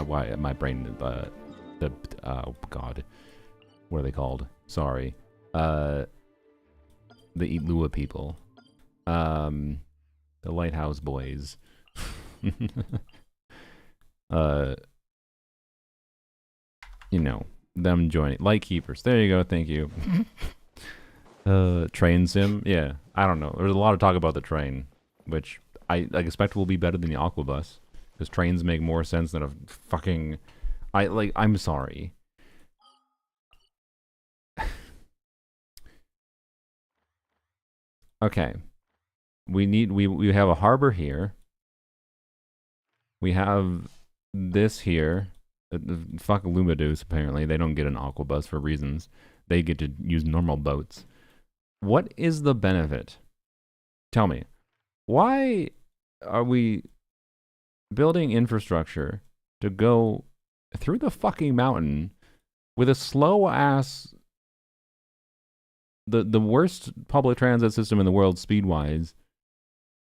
why my brain, oh god, what are they called? Sorry, the Itlua people, the Lighthouse Boys, you know, them joining, Lightkeepers. There you go. Thank you. Train sim. Yeah, I don't know. There's a lot of talk about the train, which I expect will be better than the Aquabus. Because trains make more sense than a fucking... I'm sorry. Okay. We have a harbor here. We have this here. Fuck Lumideus, apparently. They don't get an Aquabus for reasons. They get to use normal boats. What is the benefit? Tell me. Why are we building infrastructure to go through the fucking mountain with a slow ass, the worst public transit system in the world speed wise,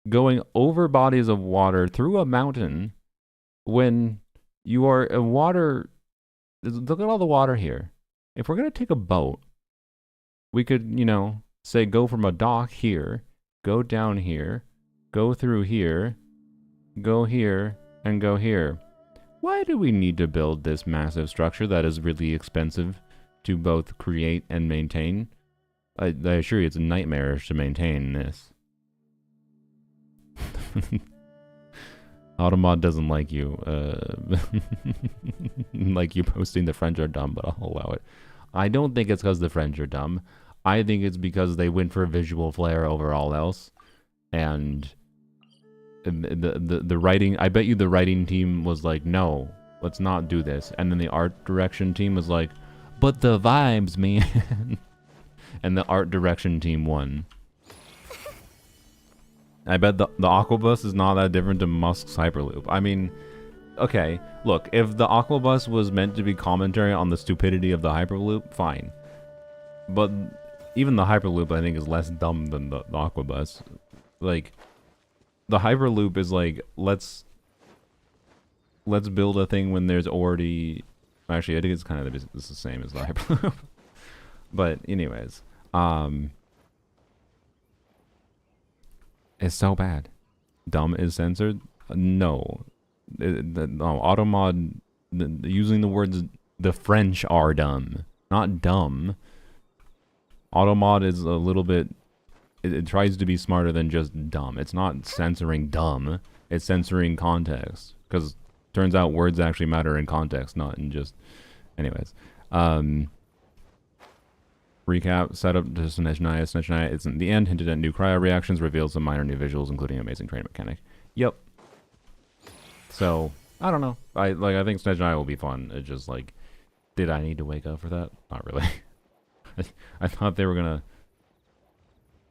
going over bodies of water through a mountain when you are a water? Look at all the water here. If we're gonna take a boat, we could, you know, say go from a dock here, go down here, go through here, go here, and go here. Why do we need to build this massive structure that is really expensive to both create and maintain? I assure you, it's nightmarish to maintain this. Automod doesn't like you. Like you posting the French are dumb, but I'll allow it. I don't think it's because the French are dumb. I think it's because they went for visual flair over all else. And the writing, I bet you the writing team was like, no, let's not do this. And then the art direction team was like, but the vibes, man. And the art direction team won. I bet the Aquabus is not that different to Musk's Hyperloop. I mean, okay, look, if the Aquabus was meant to be commentary on the stupidity of the Hyperloop, fine. But even the Hyperloop, I think, is less dumb than the Aquabus. Like, the Hyperloop is like, let's build a thing when there's already... Actually, I think it's kind of the same as the Hyperloop. But anyways, it's so bad. Dumb is censored? No. No, Automod, using the words, the French are dumb, not dumb. Automod is a little bit, it tries to be smarter than just dumb. It's not censoring dumb, it's censoring context. Because turns out words actually matter in context, not in just... Anyways. Recap, setup to Snezhnaya. Snezhnaya is in the end, hinted at new cryo reactions, revealed some minor new visuals, including amazing train mechanic. Yep. So, I don't know. I think Snezhnaya will be fun. It's just like, did I need to wake up for that? Not really. I thought they were gonna...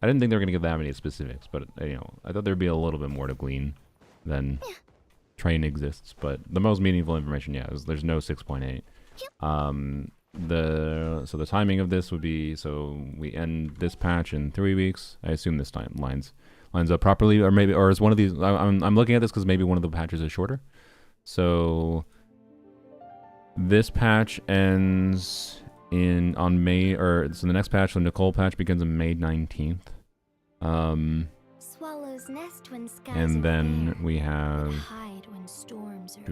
I didn't think they were gonna give that many specifics, but, you know, I thought there'd be a little bit more to glean than train exists. But the most meaningful information, yeah, is there's no 6.8. So the timing of this would be, so we end this patch in 3 weeks. I assume this time lines up properly, or maybe, or is one of these, I'm looking at this because maybe one of the patches is shorter. So this patch ends on May, or so the next patch, the Nicole patch, begins on May 19th. Swallow's nest when skies and then we have hide when storms are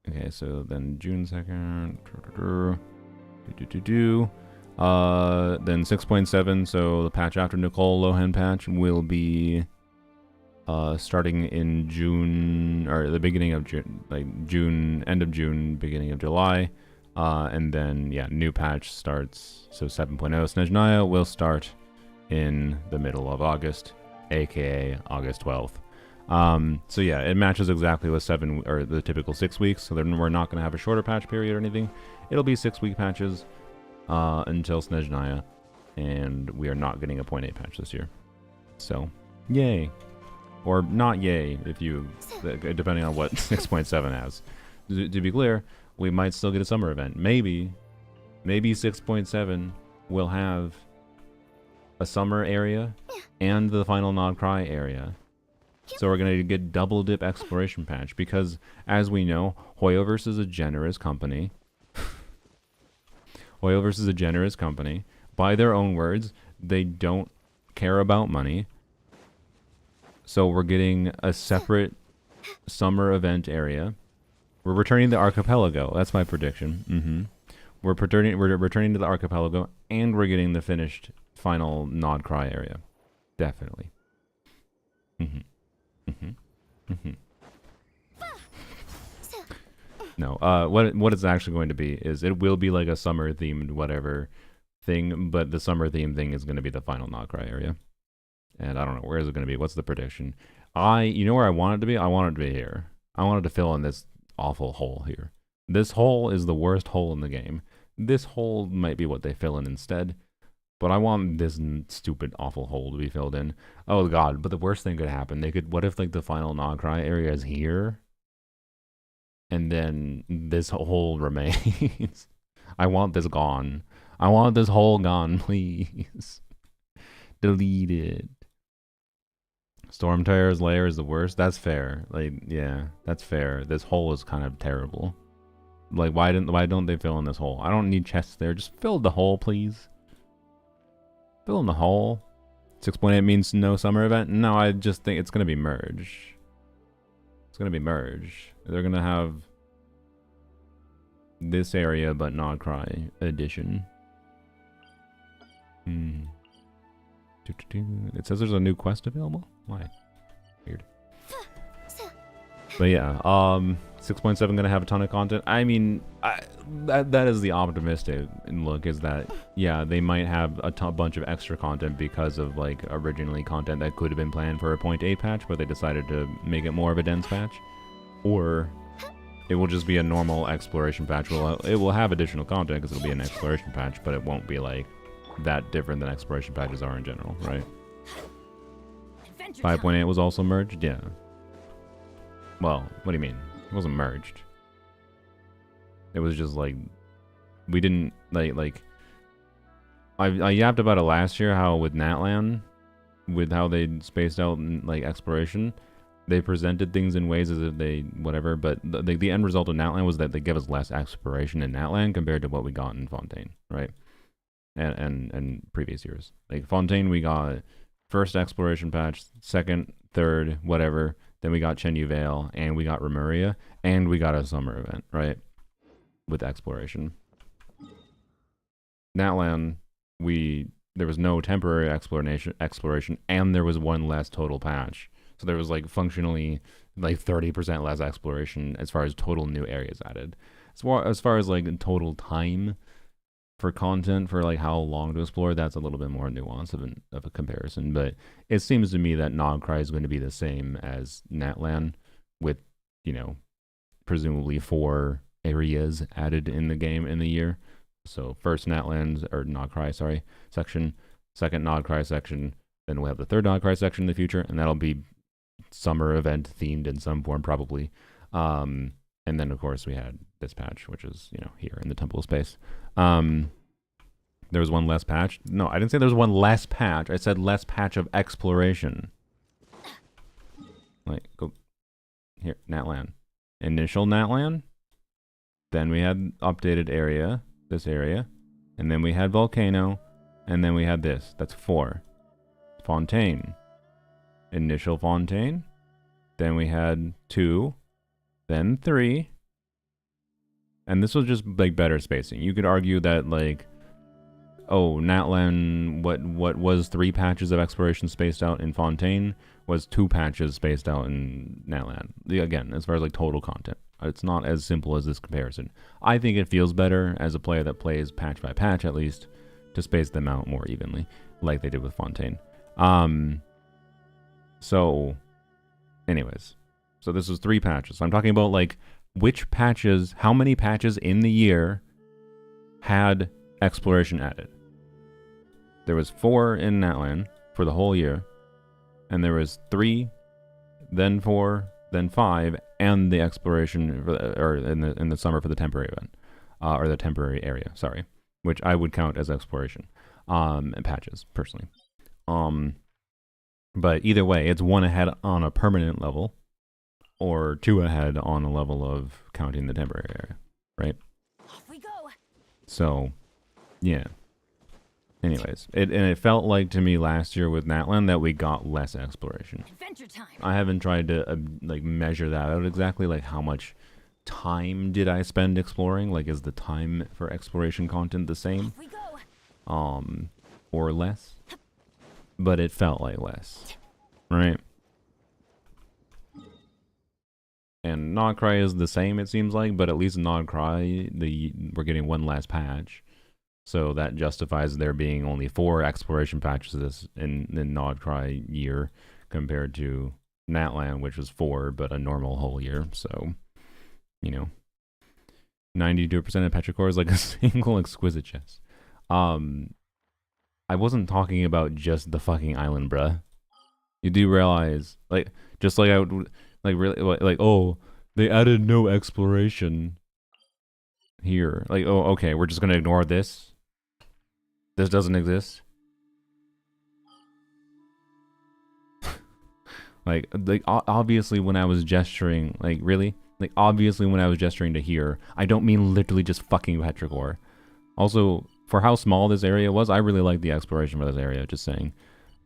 okay, so then June 2nd. Then 6.7, so the patch after Nicole Lohan patch will be starting in June, or the beginning of June, like June, end of June, beginning of July. And then, yeah, new patch starts, so 7.0 Snezhnaya will start in the middle of August, aka August 12th. So yeah, it matches exactly with the typical 6 weeks. So then we're not going to have a shorter patch period or anything. It'll be 6-week patches until Snezhnaya, and we are not getting a 0.8 patch this year. So, yay, or not yay, if you, depending on what 6.7 has. To be clear, we might still get a summer event. Maybe 6.7 will have a summer area and the final Nod Cry area. So we're going to get double dip exploration patch because, as we know, Hoyoverse is a generous company. Hoyoverse is a generous company. By their own words, they don't care about money. So we're getting a separate summer event area. We're returning to the archipelago. That's my prediction. We're returning to the archipelago, and we're getting the finished final Nod Cry area. Definitely. No, what it's actually going to be is it will be like a summer themed whatever thing, but the summer theme thing is going to be the final Nod Cry area. And I don't know, where is it going to be? What's the prediction? You know where I want it to be? I want it to be here. I wanted to fill in this awful hole here. This hole is the worst hole in the game. This hole might be what they fill in instead. But I want this stupid, awful hole to be filled in. Oh god, but the worst thing could happen. What if like the final Nod Cry area is here? And then this hole remains. I want this gone. I want this hole gone, please. Delete it. Stormtire's lair is the worst. That's fair. Like, yeah, that's fair. This hole is kind of terrible. Like, why don't they fill in this hole? I don't need chests there. Just fill the hole, please. Fill in the hole. 6.8 means no summer event? No, I just think it's going to be merge. It's going to be merge. They're going to have this area, but Nod Cry edition. Hmm. It says there's a new quest available? Why? Weird. But yeah, 6.7 gonna have a ton of content. I mean, that is the optimistic look, is that, yeah, they might have a bunch of extra content because of, like, originally content that could have been planned for a 0.8 patch, but they decided to make it more of a dense patch. Or it will just be a normal exploration patch. It will have additional content because it'll be an exploration patch, but it won't be, like, that different than exploration patches are in general, right? 5.8 was also merged? Yeah. Well, what do you mean? It wasn't merged. It was just like, we didn't, like, I yapped about it last year, how with Natlan, with how they spaced out, like, exploration, they presented things in ways as if they, whatever, but the end result of Natlan was that they give us less exploration in Natlan compared to what we got in Fontaine, right? And previous years. Like, Fontaine, we got first exploration patch, second, third, whatever. Then we got Chenyu Vale, and we got Remuria, and we got a summer event, right? With exploration. Natlan, there was no temporary exploration, and there was one less total patch. So there was, like, functionally, like, 30% less exploration as far as total new areas added. As far as, like, total time for content, for, like, how long to explore, that's a little bit more nuanced of a comparison. But it seems to me that Nogcry is going to be the same as Natlan, with, you know, presumably 4 areas added in the game in the year. So first Natlands, or Nogcry, sorry, section, second Nogcry section, then we'll have the third Nogcry section in the future, and that'll be summer event themed in some form, probably. And then, of course, we had this patch, which is, you know, here in the Temple of Space. There was one less patch. No, I didn't say there was one less patch. I said less patch of exploration. Like, go here, Natlan. Initial Natlan. Then we had updated area, this area. And then we had Volcano. And then we had this. That's 4. Fontaine. Initial Fontaine. Then we had 2. Then 3. And this was just, like, better spacing. You could argue that, like, oh, Natlan, what was 3 patches of exploration spaced out in Fontaine was 2 patches spaced out in Natlan. Again, as far as, like, total content. It's not as simple as this comparison. I think it feels better as a player that plays patch by patch, at least, to space them out more evenly, like they did with Fontaine. So, anyways. So this was 3 patches. So I'm talking about, like, which patches, how many patches in the year had exploration added. There was 4 in Natlan for the whole year, and there was 3, then 4, then 5, and the exploration or in the summer for the temporary event, or the temporary area, sorry, which I would count as exploration and patches personally. But either way, it's 1 ahead on a permanent level, or 2 ahead on a level of counting the temporary area, right? Off we go. So, yeah. Anyways, it felt like to me last year with Natlan that we got less exploration. Adventure time. I haven't tried to like measure that out exactly, like how much time did I spend exploring? Like, is the time for exploration content the same? Off we go. Or less? But it felt like less, right? And Nogcry is the same, it seems like, but at least Nogcry, we're getting 1 last patch. So that justifies there being only 4 exploration patches in Nogcry year compared to Natlan, which was 4, but a normal whole year. So, you know, 92% of Petrichor is like a single exquisite chest. I wasn't talking about just the fucking island, bruh. You do realize, like, just like I would, like, really, like, oh, they added no exploration here. Like, oh, okay, we're just gonna ignore this. This doesn't exist. like, obviously when I was gesturing, like, really? Like, obviously when I was gesturing to here, I don't mean literally just fucking Petrichor. Also, for how small this area was, I really like the exploration for this area, just saying.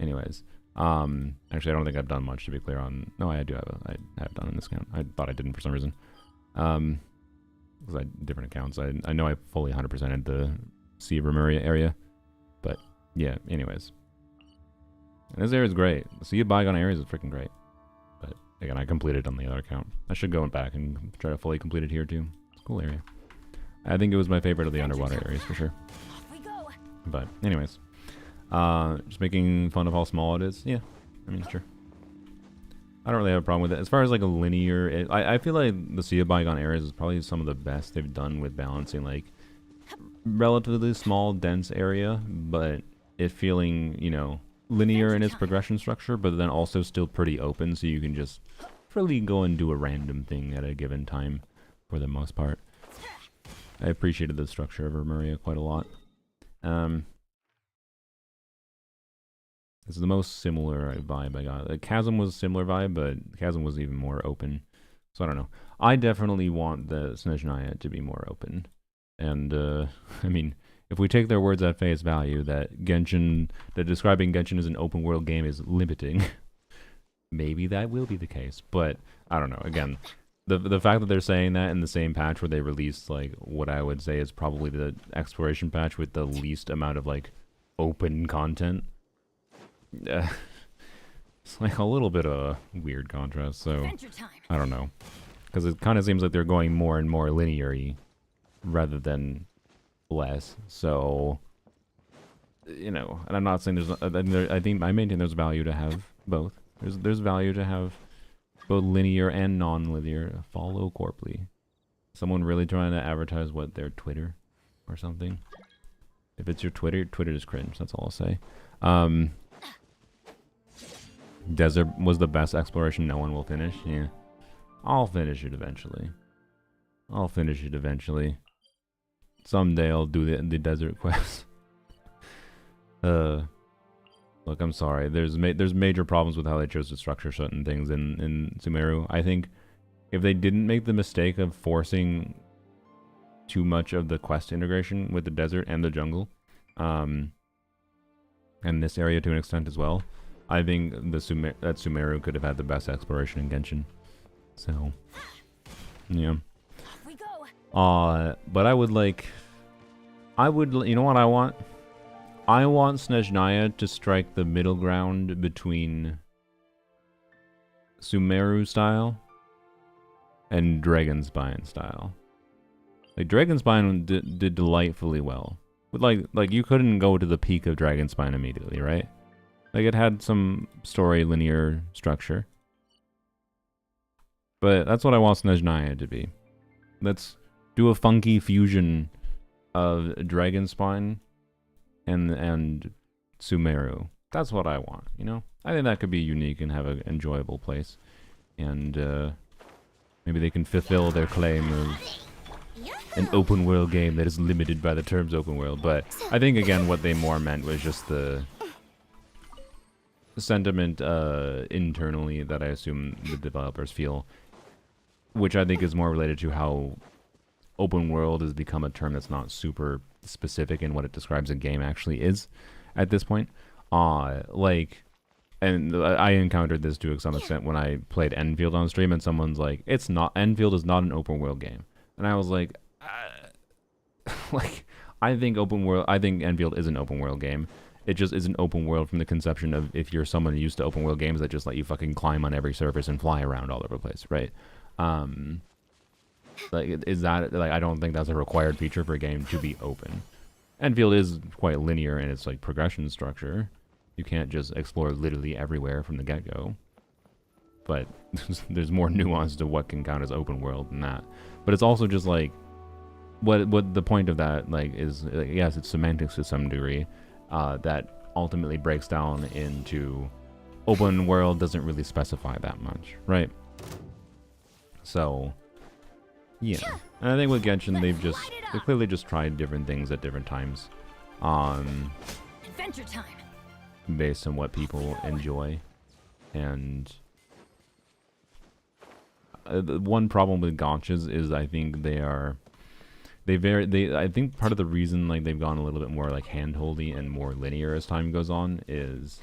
Anyways, actually, I don't think I've done much, to be clear on. No, I do have. I have done in this account. I thought I didn't for some reason. Because I had different accounts. I know I fully 100%ed the Sea of Remuria area, but yeah, anyways. And this area is great. Sea of Bygone Areas is freaking great. But again, I completed on the other account. I should go back and try to fully complete it here too. It's a cool area. I think it was my favorite of the underwater areas for sure. But anyways, just making fun of how small it is. Yeah, I mean, sure. I don't really have a problem with it. As far as like a linear, I feel like the Sea of Bygone Areas is probably some of the best they've done with balancing like relatively small, dense area, but it feeling, you know, linear in its progression structure, but then also still pretty open, so you can just freely go and do a random thing at a given time for the most part. I appreciated the structure of Armuria quite a lot. It's the most similar vibe I got. The Chasm was a similar vibe, but Chasm was even more open. So I don't know. I definitely want the Snezhnaya to be more open. And, I mean, if we take their words at face value that Genshin, that describing Genshin as an open world game is limiting, maybe that will be the case. But, I don't know. Again, the fact that they're saying that in the same patch where they released, like, what I would say is probably the exploration patch with the least amount of, like, open content, it's like a little bit of a weird contrast, so I don't know. Because it kind of seems like they're going more and more linear-y rather than less, so, you know, and I'm not saying I think I maintain there's value to have both. There's value to have both linear and non-linear. Follow Corply. Someone really trying to advertise what, their Twitter or something? If it's your Twitter, Twitter is cringe, that's all I'll say. Desert was the best exploration no one will finish. Yeah. I'll finish it eventually. I'll finish it eventually. Someday I'll do the desert quest. Look, I'm sorry. There's major problems with how they chose to structure certain things in Sumeru. I think if they didn't make the mistake of forcing too much of the quest integration with the desert and the jungle, and this area to an extent as well, I think that Sumeru could have had the best exploration in Genshin. So, yeah. But I would, you know what I want? I want Snezhnaya to strike the middle ground between Sumeru style and Dragonspine style. Like, Dragonspine did delightfully well. But like you couldn't go to the peak of Dragonspine immediately, right? Like, it had some story linear structure. But that's what I want Snezhnaya to be. Let's do a funky fusion of Dragonspine and Sumeru. That's what I want, you know? I think that could be unique and have an enjoyable place. And maybe they can fulfill their claim of an open world game that is limited by the terms open world. But I think, again, what they more meant was just the sentiment internally that I assume the developers feel, which I think is more related to how open world has become a term that's not super specific in what it describes a game actually is at this point. And I encountered this to some extent when I played Enfield on stream, and someone's like, Enfield is not an open world game. And I was like, I think Enfield is an open world game. It just isn't open world from the conception of if you're someone used to open world games that just let you fucking climb on every surface and fly around all over the place, right? Is that, I don't think that's a required feature for a game to be open. Enfield is quite linear in its, progression structure. You can't just explore literally everywhere from the get-go. But there's more nuance to what can count as open world than that. But it's also just, what the point of that, is, yes, it's semantics to some degree, that ultimately breaks down into open world doesn't really specify that much, right? So, yeah. And I think with Genshin, they clearly just tried different things at different times. Adventure time. Based on what people enjoy. And the one problem with gachas is I think I think part of the reason they've gone a little bit more hand-holdy and more linear as time goes on is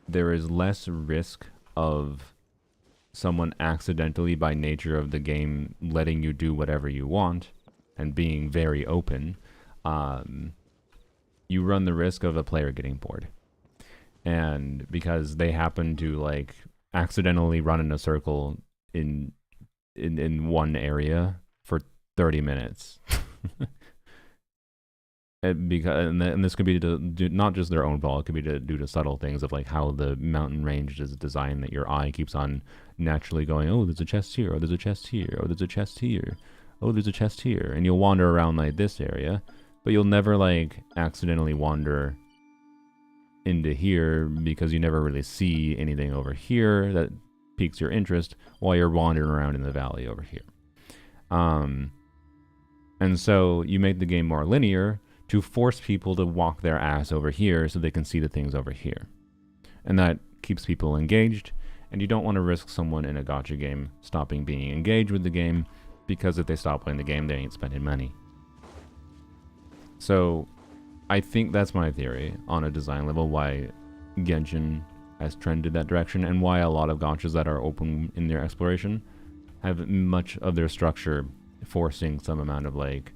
there is less risk of someone accidentally, by nature of the game, letting you do whatever you want and being very open, you run the risk of a player getting bored. And because they happen to like accidentally run in a circle in one area for 30 minutes. And this could be not just their own fault, it could be due to subtle things of like how the mountain range is designed, that your eye keeps on naturally going, oh, there's a chest here, or there's a chest here, or there's a chest here, oh, there's a chest here, and you'll wander around like this area, but you'll never like accidentally wander into here because you never really see anything over here that piques your interest while you're wandering around in the valley over here. And so you make the game more linear to force people to walk their ass over here so they can see the things over here. And that keeps people engaged, and you don't want to risk someone in a gacha game stopping being engaged with the game, because if they stop playing the game, they ain't spending money. So I think that's my theory on a design level, why Genshin has trended that direction, and why a lot of gachas that are open in their exploration have much of their structure forcing some amount of like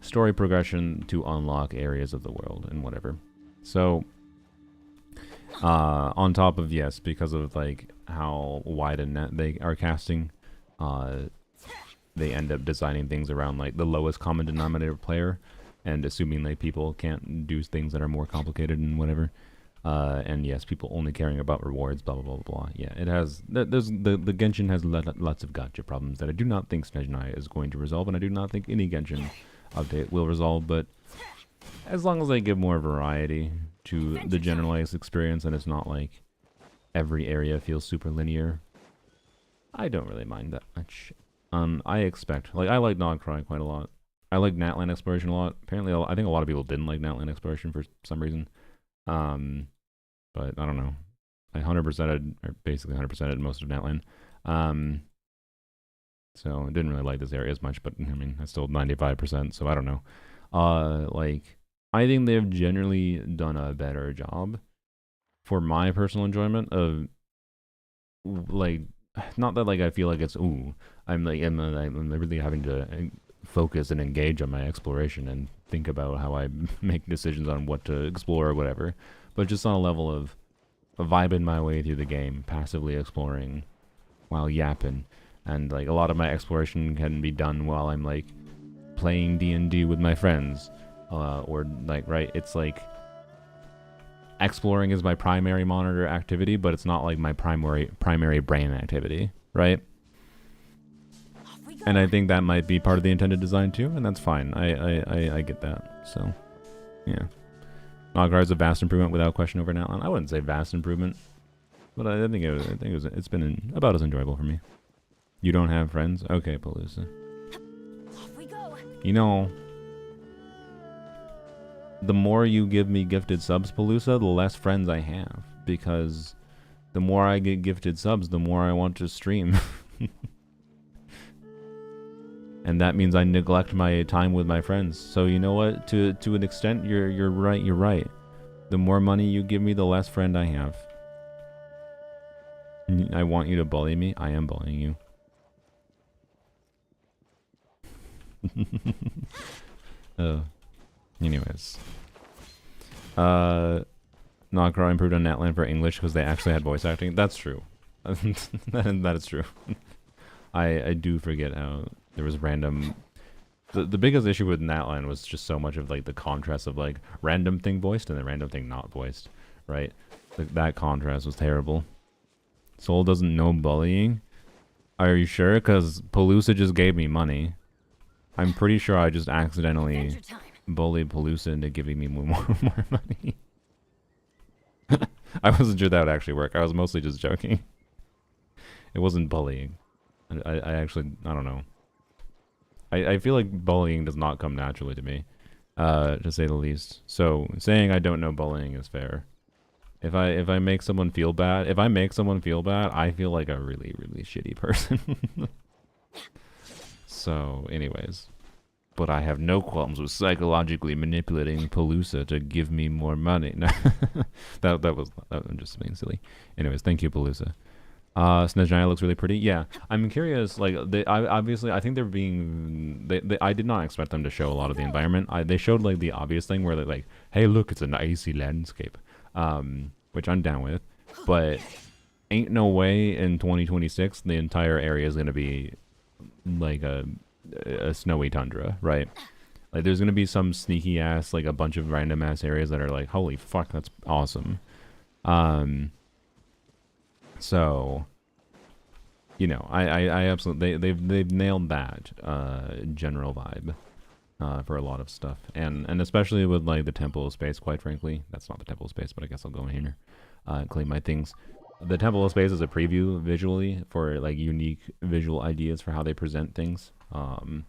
story progression to unlock areas of the world and whatever. So on top of, yes, because of like how wide a net they are casting, they end up designing things around like the lowest common denominator player, and assuming like people can't do things that are more complicated and whatever. And yes, people only caring about rewards, blah, blah, blah, blah, blah. Yeah, it has, the Genshin has lots of gacha problems that I do not think Snezhnaya is going to resolve, and I do not think any Genshin update will resolve, but as long as they give more variety to the generalized experience, and it's not like every area feels super linear, I don't really mind that much. I expect, like, I like Nogcry quite a lot. I like Natlan exploration a lot. Apparently, I think a lot of people didn't like Natlan exploration for some reason. But I don't know. I 100%'d, or basically 100%'d most of Natlan. So I didn't really like this area as much, but I mean, I still 95%, so I don't know. Like, I think they've generally done a better job for my personal enjoyment of, like, not that like I feel like it's, ooh, I'm really having to focus and engage on my exploration and think about how I make decisions on what to explore or whatever, but just on a level of vibing my way through the game, passively exploring while yapping. And like a lot of my exploration can be done while I'm like playing D&D with my friends, or like, right, it's like exploring is my primary monitor activity, but it's not like my primary brain activity, right? And I think that might be part of the intended design too, and that's fine. I get that. So, yeah. Nogcry is a vast improvement without question over Natlan. I wouldn't say vast improvement, but I think it's been about as enjoyable for me. You don't have friends? Okay, Palooza. You know, the more you give me gifted subs, Palooza, the less friends I have, because the more I get gifted subs, the more I want to stream. And that means I neglect my time with my friends. So you know what? To an extent, you're right. You're right. The more money you give me, the less friend I have. I want you to bully me. I am bullying you. Anyways. Nogcry improved on Natlan for English because they actually had voice acting. That's true. That is true. I do forget how there was random... The biggest issue with Natlan was just so much of like the contrast of like random thing voiced and then random thing not voiced, right? That contrast was terrible. Soul doesn't know bullying? Are you sure? Because Palooza just gave me money. I'm pretty sure I just accidentally bullied Palooza into giving me more money. I wasn't sure that would actually work. I was mostly just joking. It wasn't bullying. I actually, I don't know. I feel like bullying does not come naturally to me, to say the least. So saying I don't know bullying is fair. If I make someone feel bad, I feel like a really, really shitty person. So, anyways. But I have no qualms with psychologically manipulating Palooza to give me more money. No, that was I'm just being silly. Anyways, thank you, Palooza. Snezhnaya looks really pretty. Yeah, I'm curious. Like, obviously, I think they're being. I did not expect them to show a lot of the environment. They showed like the obvious thing where they're like, "Hey, look, it's an icy landscape," which I'm down with. But ain't no way in 2026 the entire area is gonna be like a snowy tundra, right? Like, there's gonna be some sneaky ass, like a bunch of random ass areas that are like, "Holy fuck, that's awesome." So, you know, I absolutely they've nailed that general vibe for a lot of stuff, and especially with like the Temple of Space. Quite frankly, that's not the Temple of Space, but I guess I'll go in here claim my things. The Temple of Space is a preview visually for like unique visual ideas for how they present things. And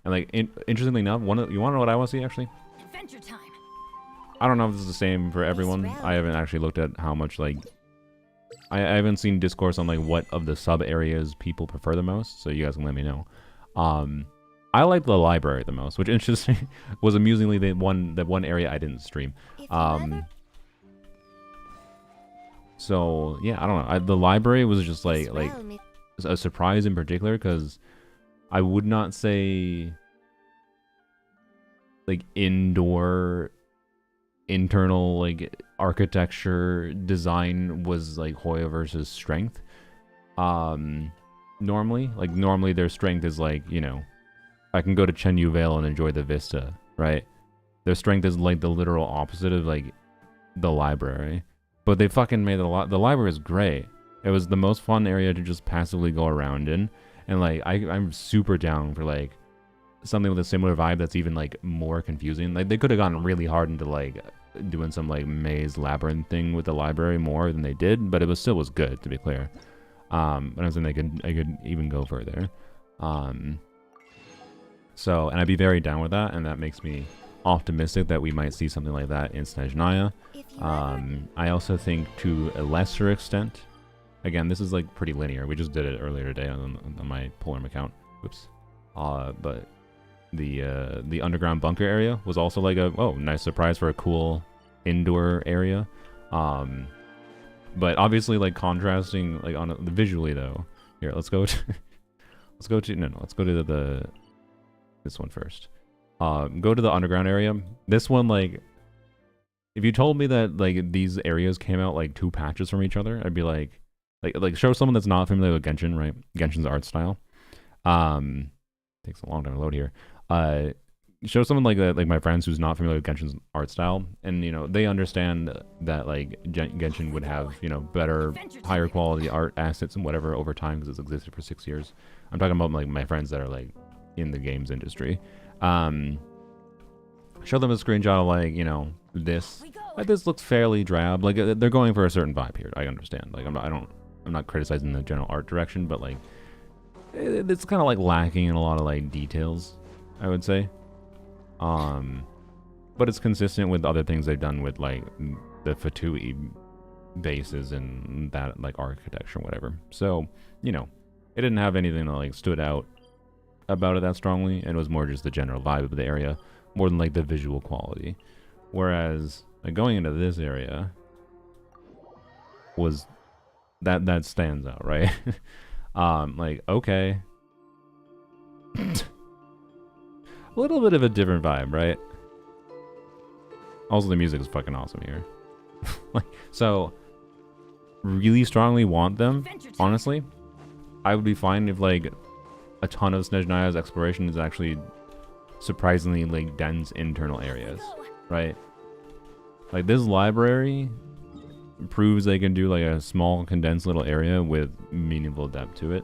like interestingly enough, you want to know what I want to see actually? Adventure time. I don't know if this is the same for everyone. I haven't actually looked at how much like. I haven't seen discourse on like what of the sub areas people prefer the most, so you guys can let me know. I like the library the most, which interesting was amusingly the one area I didn't stream. So yeah, I don't know. The library was just like a surprise in particular because I would not say like indoor internal like architecture design was like Hoya versus strength. Normally their strength is like, you know, I can go to Chenyu Vale and enjoy the vista, right? Their strength is like the literal opposite of like the library. But they fucking made the library is great. It was the most fun area to just passively go around in, and like I'm super down for like something with a similar vibe that's even like more confusing. Like they could have gone really hard into like doing some like maze labyrinth thing with the library more than they did, but it still was good, to be clear. And I was thinking I could even go further. So, and I'd be very down with that, and that makes me optimistic that we might see something like that in Snezhnaya. I also think to a lesser extent, again, this is like pretty linear. We just did it earlier today on my Polarm account. Whoops. But the underground bunker area was also like a nice surprise for a cool indoor area. But obviously like contrasting like on visually though. Here, let's go to let's go to this one first. Go to the underground area. This one, like, if you told me that like these areas came out like 2 patches from each other, I'd be like show someone that's not familiar with Genshin, right? Genshin's art style. Takes a long time to load here. Show someone like that, like my friends who's not familiar with Genshin's art style, and you know they understand that like Genshin would have, you know, better, higher quality art assets and whatever over time because it's existed for 6 years. I'm talking about like my friends that are like in the games industry. Show them a screenshot of like, you know, this looks fairly drab. Like they're going for a certain vibe here. I understand. Like I'm not criticizing the general art direction, but like it's kind of like lacking in a lot of like details, I would say. But it's consistent with other things they've done with like the Fatui bases and that like architecture and whatever. So, you know, it didn't have anything that like stood out about it that strongly, and it was more just the general vibe of the area more than like the visual quality. Whereas like going into this area was that stands out, right? Like okay. A little bit of a different vibe, right? Also the music is fucking awesome here. Like, so really strongly want them, honestly. I would be fine if like a ton of Snezhnaya's exploration is actually surprisingly like dense internal areas, right? Like this library proves they can do like a small condensed little area with meaningful depth to it.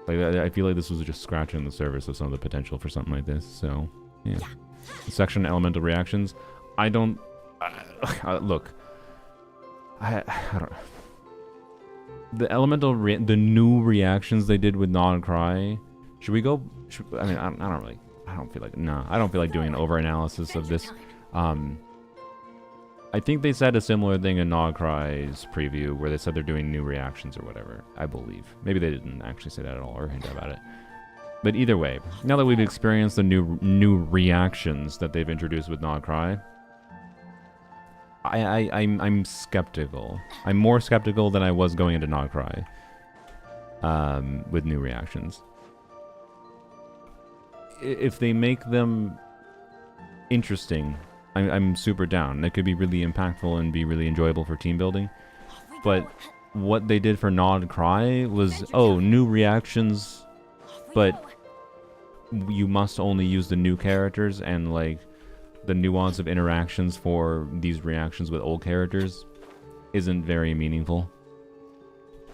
Like I feel like this was just scratching the surface of some of the potential for something like this. So yeah, section elemental reactions. I don't look. I don't. The new reactions they did with Nod Cry. Should we go? I mean, I don't feel like doing an over analysis of this. I think they said a similar thing in Nod Cry's preview where they said they're doing new reactions or whatever, I believe. Maybe they didn't actually say that at all or hint about it. But either way, now that we've experienced the new reactions that they've introduced with Nod Cry, I'm skeptical. I'm more skeptical than I was going into Nogcry. With new reactions. If they make them interesting, I'm super down. It could be really impactful and be really enjoyable for team building. But what they did for Nod Cry was, oh, new reactions, but you must only use the new characters, and like the nuance of interactions for these reactions with old characters isn't very meaningful.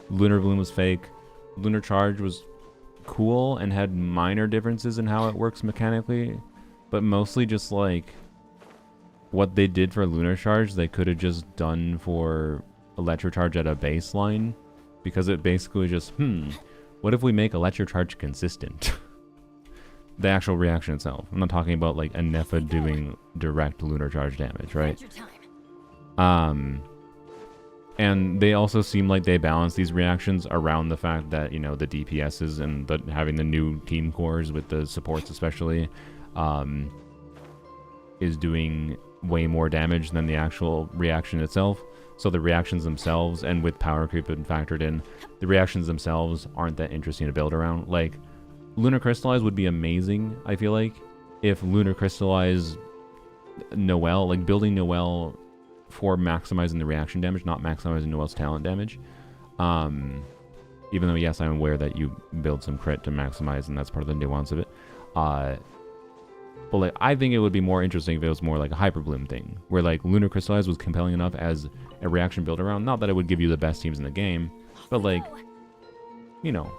Lunar Bloom was fake. Lunar Charge was cool and had minor differences in how it works mechanically, but mostly just like what they did for Lunar Charge they could have just done for Electro Charge at a baseline, because it basically just what if we make Electro Charge consistent? The actual reaction itself. I'm not talking about like Anefa doing direct Lunar Charge damage, right? And they also seem like they balance these reactions around the fact that, you know, the DPSs and having the new team cores with the supports especially is doing way more damage than the actual reaction itself. So the reactions themselves, and with power creep factored in, the reactions themselves aren't that interesting to build around. Like, Lunar Crystallize would be amazing, I feel like, if Lunar Crystallize Noelle, like building Noelle for maximizing the reaction damage, not maximizing Noelle's talent damage. Even though, yes, I'm aware that you build some crit to maximize, and that's part of the nuance of it. But like, I think it would be more interesting if it was more like a Hyper Bloom thing, where like Lunar Crystallize was compelling enough as a reaction build around. Not that it would give you the best teams in the game, but like, you know,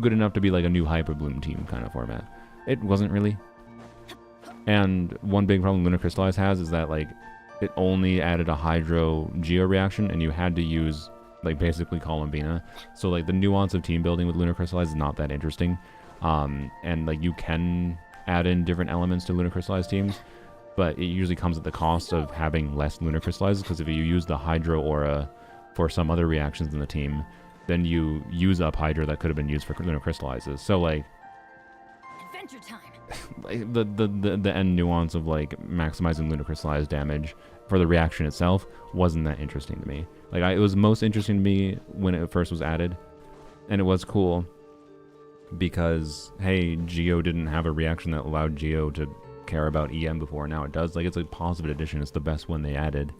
good enough to be like a new Hyper Bloom team kind of format. It wasn't really. And one big problem Lunar Crystallize has is that like it only added a Hydro Geo reaction, and you had to use like basically Columbina. So like the nuance of team building with Lunar Crystallize is not that interesting. And like you can add in different elements to Lunar Crystallize teams, but it usually comes at the cost of having less Lunar Crystallizes, because if you use the Hydro Aura for some other reactions in the team, then you use up Hydra that could have been used for Lunar Crystallizes. So like Adventure time. Like the end nuance of like maximizing Lunar Crystallize damage for the reaction itself wasn't that interesting to me. Like it was most interesting to me when it first was added, and it was cool because hey, Geo didn't have a reaction that allowed Geo to care about EM before. Now it does. Like, it's a positive addition. It's the best one they added.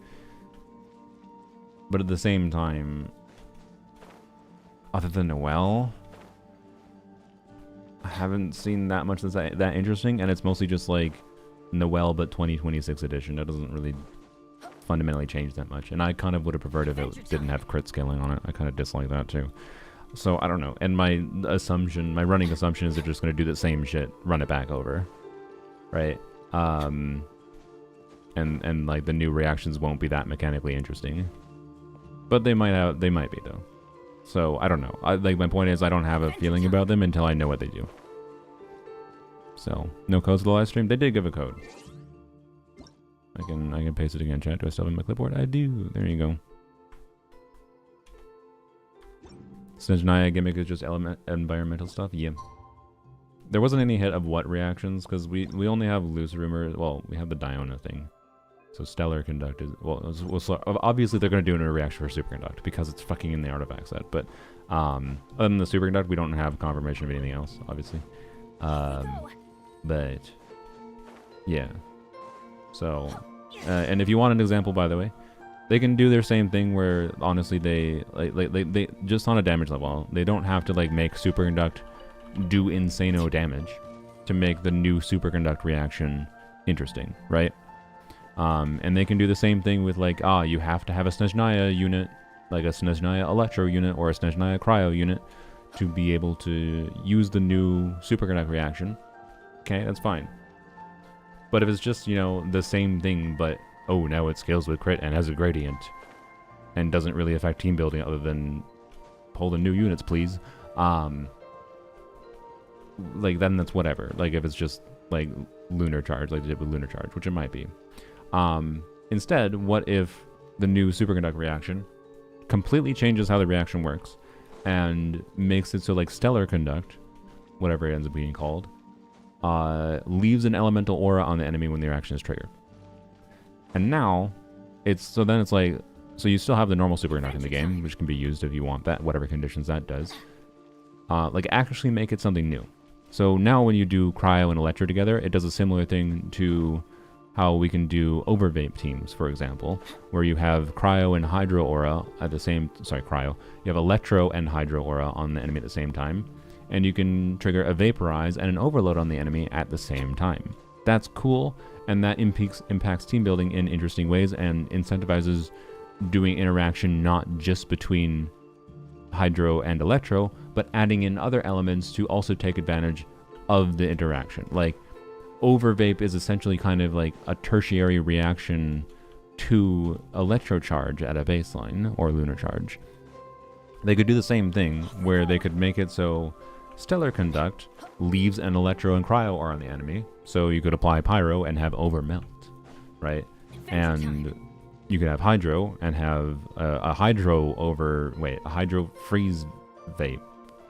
But at the same time, other than Noelle, I haven't seen that much that's that interesting, and it's mostly just like Noelle but 2026 edition. That doesn't really fundamentally change that much, and I kind of would have preferred if it didn't have crit scaling on it. I kind of dislike that too. So I don't know, and my running assumption is they're just going to do the same shit, run it back over, right? And like the new reactions won't be that mechanically interesting, but they might be though. So I don't know. Like my point is, I don't have a feeling about them until I know what they do. So no codes for the live stream. They did give a code. I can paste it again, chat. Do I still have it in my clipboard? I do. There you go. Snezhnaya gimmick is just environmental stuff. Yeah. There wasn't any hit of what reactions, because we only have loose rumor. Well, we have the Diona thing. So Stellar Conduct is, well, obviously they're going to do a reaction for Superconduct because it's fucking in the artifact set. But other than the Superconduct, we don't have confirmation of anything else, obviously. But yeah. So, and if you want an example, by the way, they can do their same thing where honestly they they just on a damage level, they don't have to like make Superconduct do insano damage to make the new Superconduct reaction interesting, right? And they can do the same thing with like, you have to have a Snezhnaya unit, like a Snezhnaya Electro unit or a Snezhnaya Cryo unit to be able to use the new Superconduct reaction. Okay, that's fine. But if it's just, you know, the same thing, but, oh, now it scales with crit and has a gradient and doesn't really affect team building other than pull the new units, please. Like, then that's whatever. Like, if it's just, like, Lunar Charge, like they did with Lunar Charge, which it might be. Instead, what if the new Superconduct reaction completely changes how the reaction works and makes it so like Stellar Conduct, whatever it ends up being called, leaves an elemental aura on the enemy when the reaction is triggered. And now, so then it's like, so you still have the normal superconduct in the game, which can be used if you want that, whatever conditions that does. Like actually make it something new. So now when you do cryo and electro together, it does a similar thing to how we can do overvape teams, for example, where you have cryo and hydro aura at the same, you have electro and hydro aura on the enemy at the same time, and you can trigger a vaporize and an overload on the enemy at the same time. That's cool, and that impacts team building in interesting ways and incentivizes doing interaction not just between hydro and electro, but adding in other elements to also take advantage of the interaction. Like, overvape is essentially kind of like a tertiary reaction to electrocharge at a baseline or lunar charge. They could do the same thing where they could make it so stellar conduct leaves an electro and cryo aura on the enemy, so you could apply pyro and have overmelt, right? And you could have hydro and have a hydro freeze vape,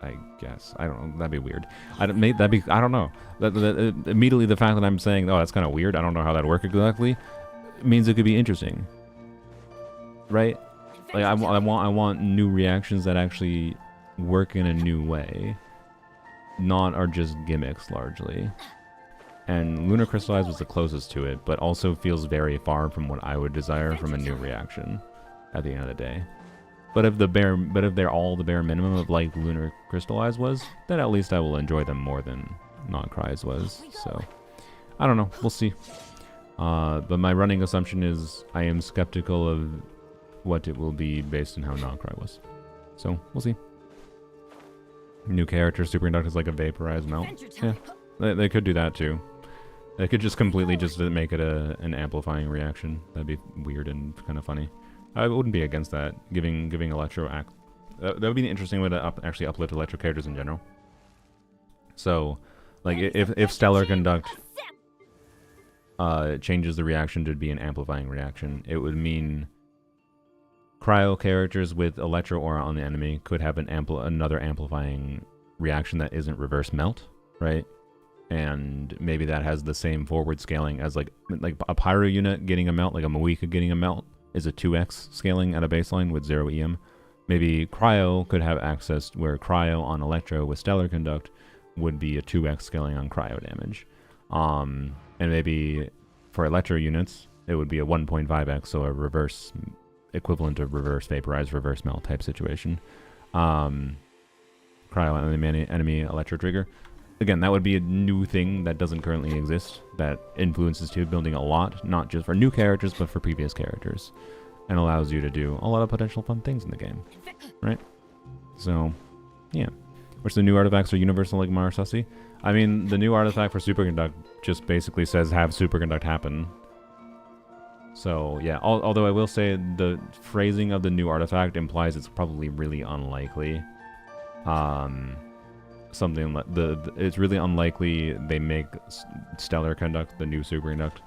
I guess. I don't know. That'd be weird. I don't know. Immediately the fact that I'm saying, oh, that's kind of weird, I don't know how that'd work exactly, means it could be interesting, right? Like I want new reactions that actually work in a new way, not are just gimmicks largely. And Lunar Crystallize was the closest to it, but also feels very far from what I would desire from a new reaction at the end of the day. But if they're all the bare minimum of like Lunar Crystallize was, then at least I will enjoy them more than Non-Cries was. So I don't know, we'll see. But my running assumption is I am skeptical of what it will be based on how Non-Cry was. So we'll see. New character, Superconduct is like a vaporized melt. Yeah, they could do that too. They could just completely just make it an amplifying reaction. That'd be weird and kind of funny. I wouldn't be against that. Giving Electro that would be an interesting way to actually uplift Electro characters in general. So, like if Stellar Conduct changes the reaction to be an amplifying reaction, it would mean cryo characters with Electro aura on the enemy could have another amplifying reaction that isn't reverse melt, right? And maybe that has the same forward scaling as like a pyro unit getting a melt, like a Moika getting a melt is a 2x scaling at a baseline with 0 EM. Maybe cryo could have access where cryo on electro with stellar conduct would be a 2x scaling on cryo damage. And maybe for electro units it would be a 1.5x, so a reverse equivalent of reverse vaporize, reverse melt type situation. Cryo enemy electro trigger. Again, that would be a new thing that doesn't currently exist, that influences team building a lot, not just for new characters, but for previous characters, and allows you to do a lot of potential fun things in the game, right? So, yeah. Which the new artifacts are universal like Marasasi. I mean, the new artifact for Superconduct just basically says have Superconduct happen. So, yeah, although I will say the phrasing of the new artifact implies it's probably really unlikely. Something like it's really unlikely they make Stellar Conduct, the new Superconduct,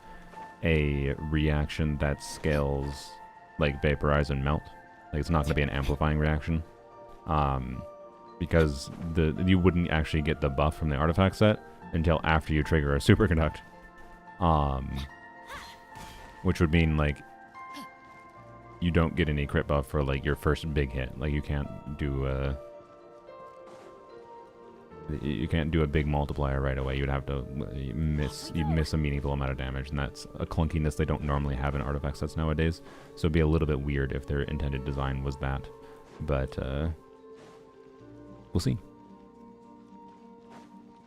a reaction that scales like vaporize and melt. Like it's not going to be an amplifying reaction, because you wouldn't actually get the buff from the artifact set until after you trigger a Superconduct, which would mean like you don't get any crit buff for like your first big hit. Like you can't do a big multiplier right away. You'd have to miss a meaningful amount of damage, and that's a clunkiness they don't normally have in artifact sets nowadays. So it'd be a little bit weird if their intended design was that. But we'll see.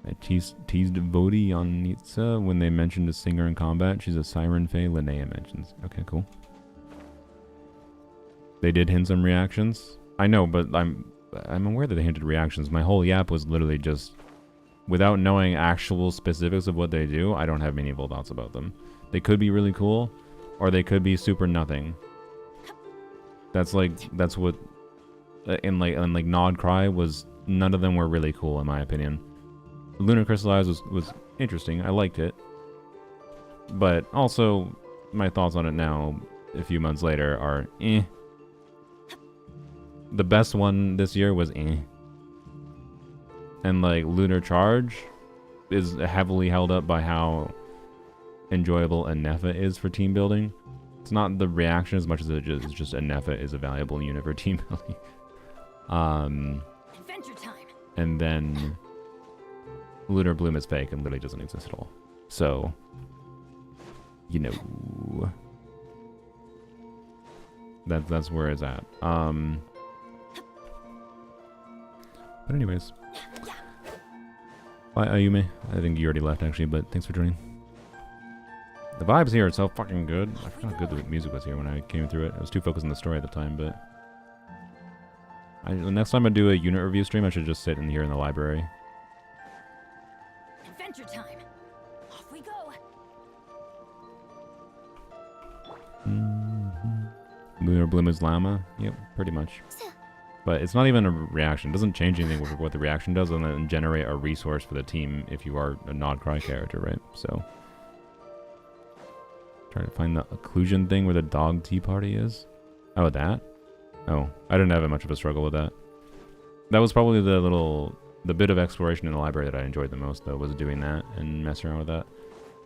I teased Vodi on Nitsa when they mentioned a singer in combat. She's a Siren Fae, Linnea mentions. Okay, cool. They did hint some reactions. I know, but I'm aware that they hinted reactions. My whole yap was literally just, without knowing actual specifics of what they do, I don't have meaningful thoughts about them. They could be really cool, or they could be super nothing. That's what, in Nod Cry was, none of them were really cool in my opinion. Lunar Crystallize was interesting, I liked it. But also, my thoughts on it now, a few months later, are eh. The best one this year was eh. And like Lunar Charge is heavily held up by how enjoyable Anefa is for team building. It's not the reaction as much as it is just a Nepha is a valuable unit for team building. Adventure time. And then Lunar Bloom is fake and literally doesn't exist at all. So, you know, that's where it's at. But anyways, bye Ayume. I think you already left actually, but thanks for joining. The vibes here are so fucking good. I forgot how good the music was here when I came through it. I was too focused on the story at the time, but the next time I do a unit review stream, I should just sit in here in the library. Adventure time. Off we go. Lunar Bloom is Llama. Yep, pretty much. But it's not even a reaction. It doesn't change anything with what the reaction does, and then generate a resource for the team if you are a Nod Cry character, right? So, trying to find the occlusion thing where the dog tea party is. Oh, that? Oh, I didn't have much of a struggle with that. That was probably the bit of exploration in the library that I enjoyed the most, though, was doing that and messing around with that.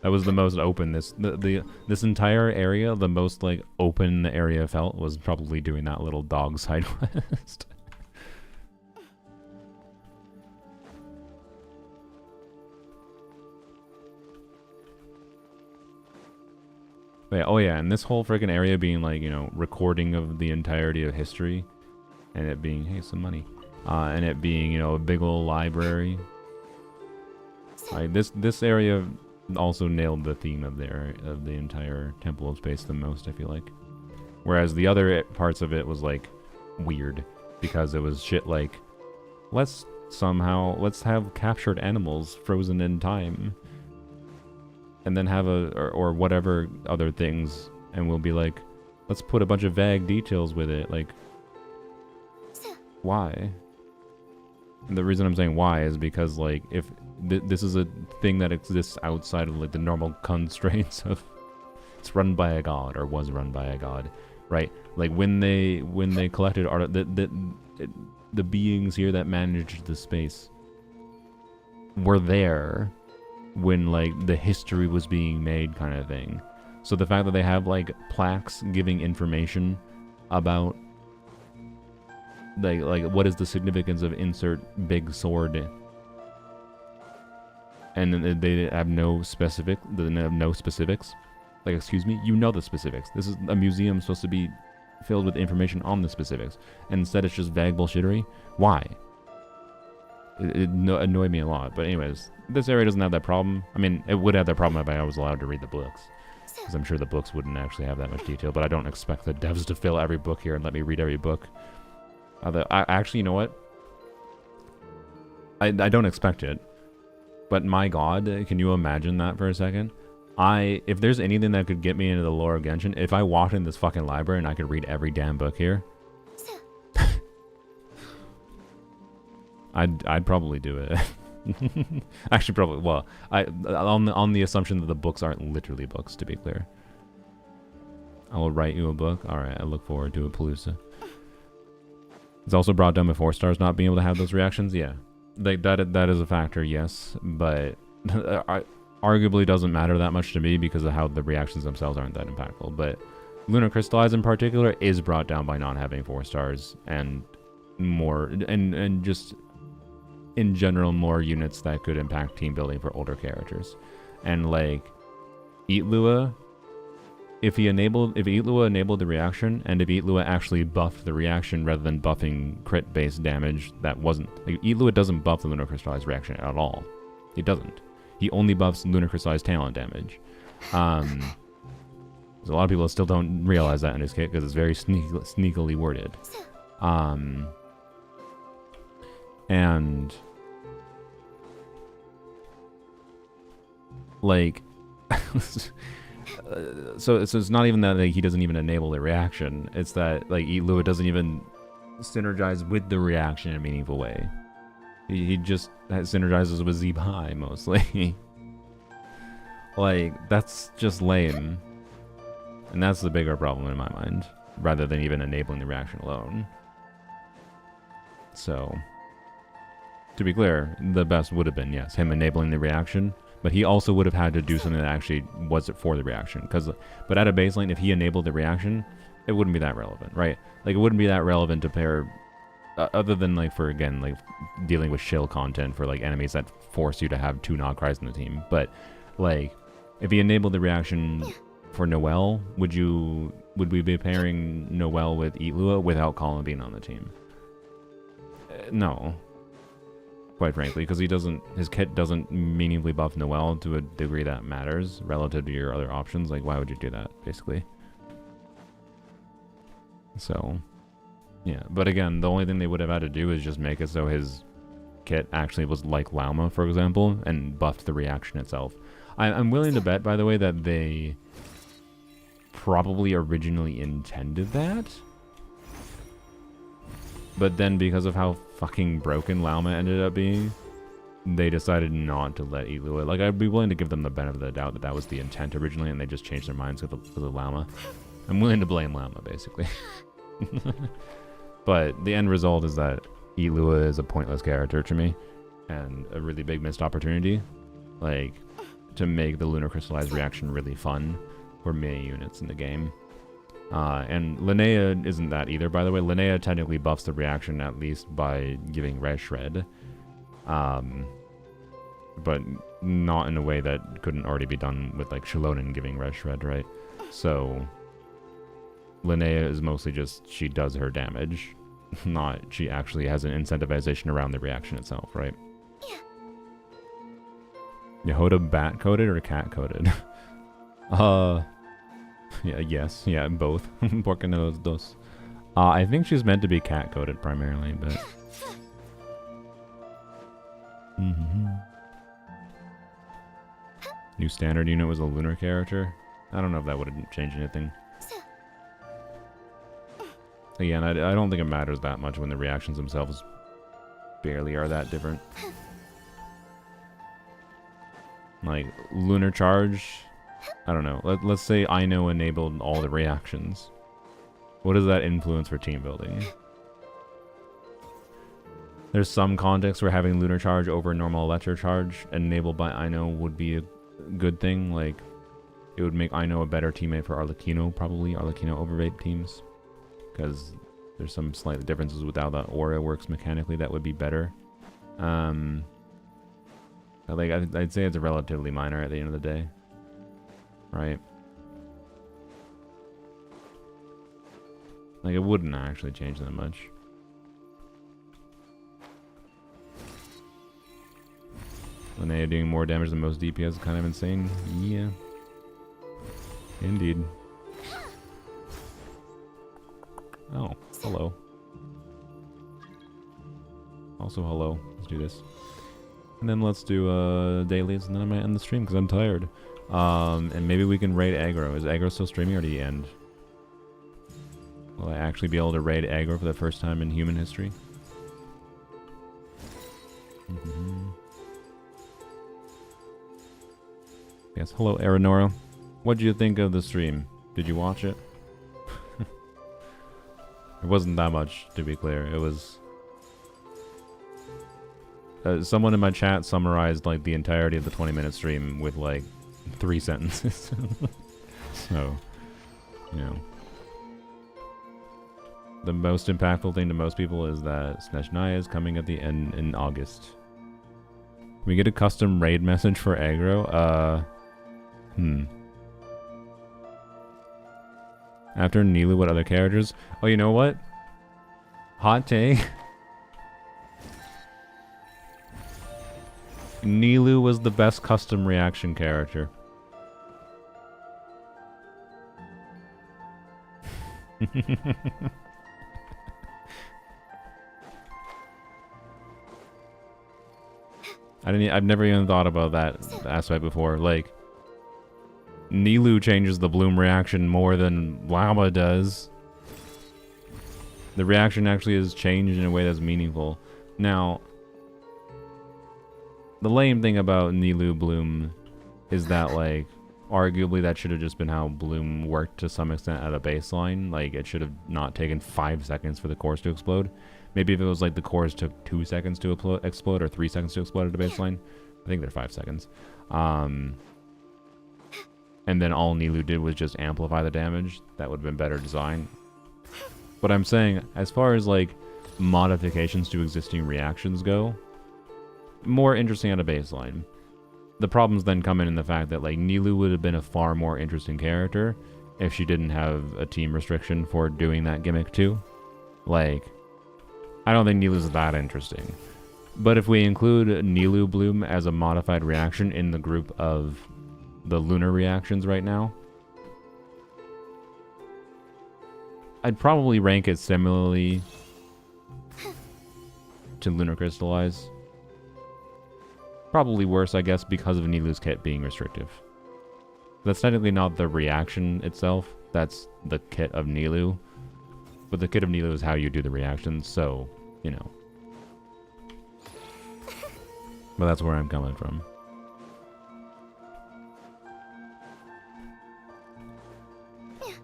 That was the most open this entire area, the most like open the area felt was probably doing that little dog side quest. Yeah, oh yeah, and this whole freaking area being like, you know, recording of the entirety of history, and it being, hey, some money, and it being, you know, a big old library. Like this area also nailed the theme of the entire Temple of Space the most, I feel like. Whereas the other parts of it was like weird because it was shit like, let's have captured animals frozen in time. And then have or whatever other things, and we'll be like, let's put a bunch of vague details with it. Like, why? And the reason I'm saying why is because, like, if this is a thing that exists outside of like the normal constraints of it's run by a god or was run by a god, right? Like when they collected art, the beings here that managed the space were there when like the history was being made, kind of thing. So the fact that they have like plaques giving information about like what is the significance of insert big sword, and they have no specifics. Like, excuse me, you know the specifics. This is a museum supposed to be filled with information on the specifics, and instead it's just vague bullshittery. Why? It annoyed me a lot. But anyways, this area doesn't have that problem. I mean, it would have that problem if I was allowed to read the books, because I'm sure the books wouldn't actually have that much detail. But I don't expect the devs to fill every book here and let me read every book. Actually, you know what? I don't expect it. But my god, can you imagine that for a second? If there's anything that could get me into the lore of Genshin, if I walked in this fucking library and I could read every damn book here, I'd probably do it. Actually, probably. Well, on the assumption that the books aren't literally books, to be clear. I will write you a book. All right, I look forward to it, Palooza. It's also brought down by 4 stars not being able to have those reactions. Yeah, that is a factor. Yes, but arguably doesn't matter that much to me because of how the reactions themselves aren't that impactful. But Lunar Crystallize in particular is brought down by not having 4 stars and more, and just in general more units that could impact team building for older characters. And like Eatlua, if Eatlua enabled the reaction, and if Eatlua actually buffed the reaction rather than buffing crit based damage, that wasn't like, Eatlua doesn't buff the Lunar Crystallize reaction at all. He doesn't. He only buffs Lunar Crystallize talent damage. There's a lot of people that still don't realize that in his kit because it's very sneakily worded. And like so it's not even that like, he doesn't even enable the reaction, it's that like Eatlua doesn't even synergize with the reaction in a meaningful way. He just synergizes with Zebai mostly. Like, that's just lame, and that's the bigger problem in my mind, rather than even enabling the reaction alone. So to be clear, the best would have been, yes, him enabling the reaction, But he also would have had to do something that actually was for the reaction. But at a baseline, if he enabled the reaction, it wouldn't be that relevant, right? Like, it wouldn't be that relevant to pair, other than, like, for, again, like, dealing with shill content for, like, enemies that force you to have 2 Nogcries in the team. But, like, if he enabled the reaction for Noelle, would we be pairing Noelle with Eatlua without Colin being on the team? No. Quite frankly, because his kit doesn't meaningfully buff Noelle to a degree that matters relative to your other options. Like, why would you do that, basically? So, yeah. But again, the only thing they would have had to do is just make it so his kit actually was like Lauma, for example, and buffed the reaction itself. I'm willing to bet, by the way, that they probably originally intended that. But then, because of how fucking broken Lauma ended up being, they decided not to let Eatlua. Like, I'd be willing to give them the benefit of the doubt that that was the intent originally, and they just changed their minds because of Lauma. I'm willing to blame Lauma, basically. But the end result is that Eatlua is a pointless character to me, and a really big missed opportunity, like, to make the Lunar Crystallized reaction really fun for many units in the game. And Linnea isn't that either, by the way. Linnea technically buffs the reaction at least by giving Res Shred. But not in a way that couldn't already be done with, like, Shilonen giving Res Shred, right? So, Linnea is mostly just, she does her damage. Not, she actually has an incentivization around the reaction itself, right? Yehoda bat-coded or cat-coded? Yeah, yes. Yeah, both. Porque no los dos. I think she's meant to be cat-coded primarily, but... New standard unit was a lunar character. I don't know if that would have changed anything. Again, I don't think it matters that much when the reactions themselves barely are that different. Like, Lunar Charge... I don't know. Let's say Aino enabled all the reactions. What does that influence for team building? There's some context where having Lunar Charge over normal Electro Charge enabled by Aino would be a good thing. Like, it would make Aino a better teammate for Arlecchino, probably. Arlecchino overrated teams. Because there's some slight differences with how the aura works mechanically that would be better. Like, I'd say it's relatively minor at the end of the day. Right? Like, it wouldn't actually change that much. Linnea doing more damage than most DPS is kind of insane. Yeah. Indeed. Oh, hello. Also hello. Let's do this. And then let's do dailies, and then I might end the stream because I'm tired. And maybe we can raid aggro. Is aggro still streaming or did he end? Will I actually be able to raid aggro for the first time in human history? Yes, hello Aranora. What did you think of the stream? Did you watch it? It wasn't that much, to be clear. It was... someone in my chat summarized, like, the entirety of the 20-minute stream with, like, 3 sentences. So, you know. The most impactful thing to most people is that Snezhnaya is coming at the end in August. Can we get a custom raid message for aggro? After Nilou, what other characters? Oh, you know what? Hot take. Nilou was the best custom reaction character. I've never even thought about that aspect before. Like, Nilou changes the bloom reaction more than Lauma does. The reaction actually is changed in a way that's meaningful. Now, the lame thing about Nilou bloom is that, like, arguably that should have just been how bloom worked to some extent at a baseline. Like, it should have not taken 5 seconds for the cores to explode. Maybe if it was like the cores took 2 seconds to explode or 3 seconds to explode at a baseline, think they're 5 seconds. And then all Nilou did was just amplify the damage. That would have been better design. But I'm saying, as far as like modifications to existing reactions go, more interesting at a baseline. The problems then come in the fact that like Nilou would have been a far more interesting character if she didn't have a team restriction for doing that gimmick too. Like, I don't think Nilou's that interesting. But if we include Nilou Bloom as a modified reaction in the group of the lunar reactions right now, I'd probably rank it similarly to Lunar Crystallize. Probably worse, I guess, because of Nilou's kit being restrictive. That's technically not the reaction itself, that's the kit of Nilou. But the kit of Nilou is how you do the reactions, so, you know. But that's where I'm coming from.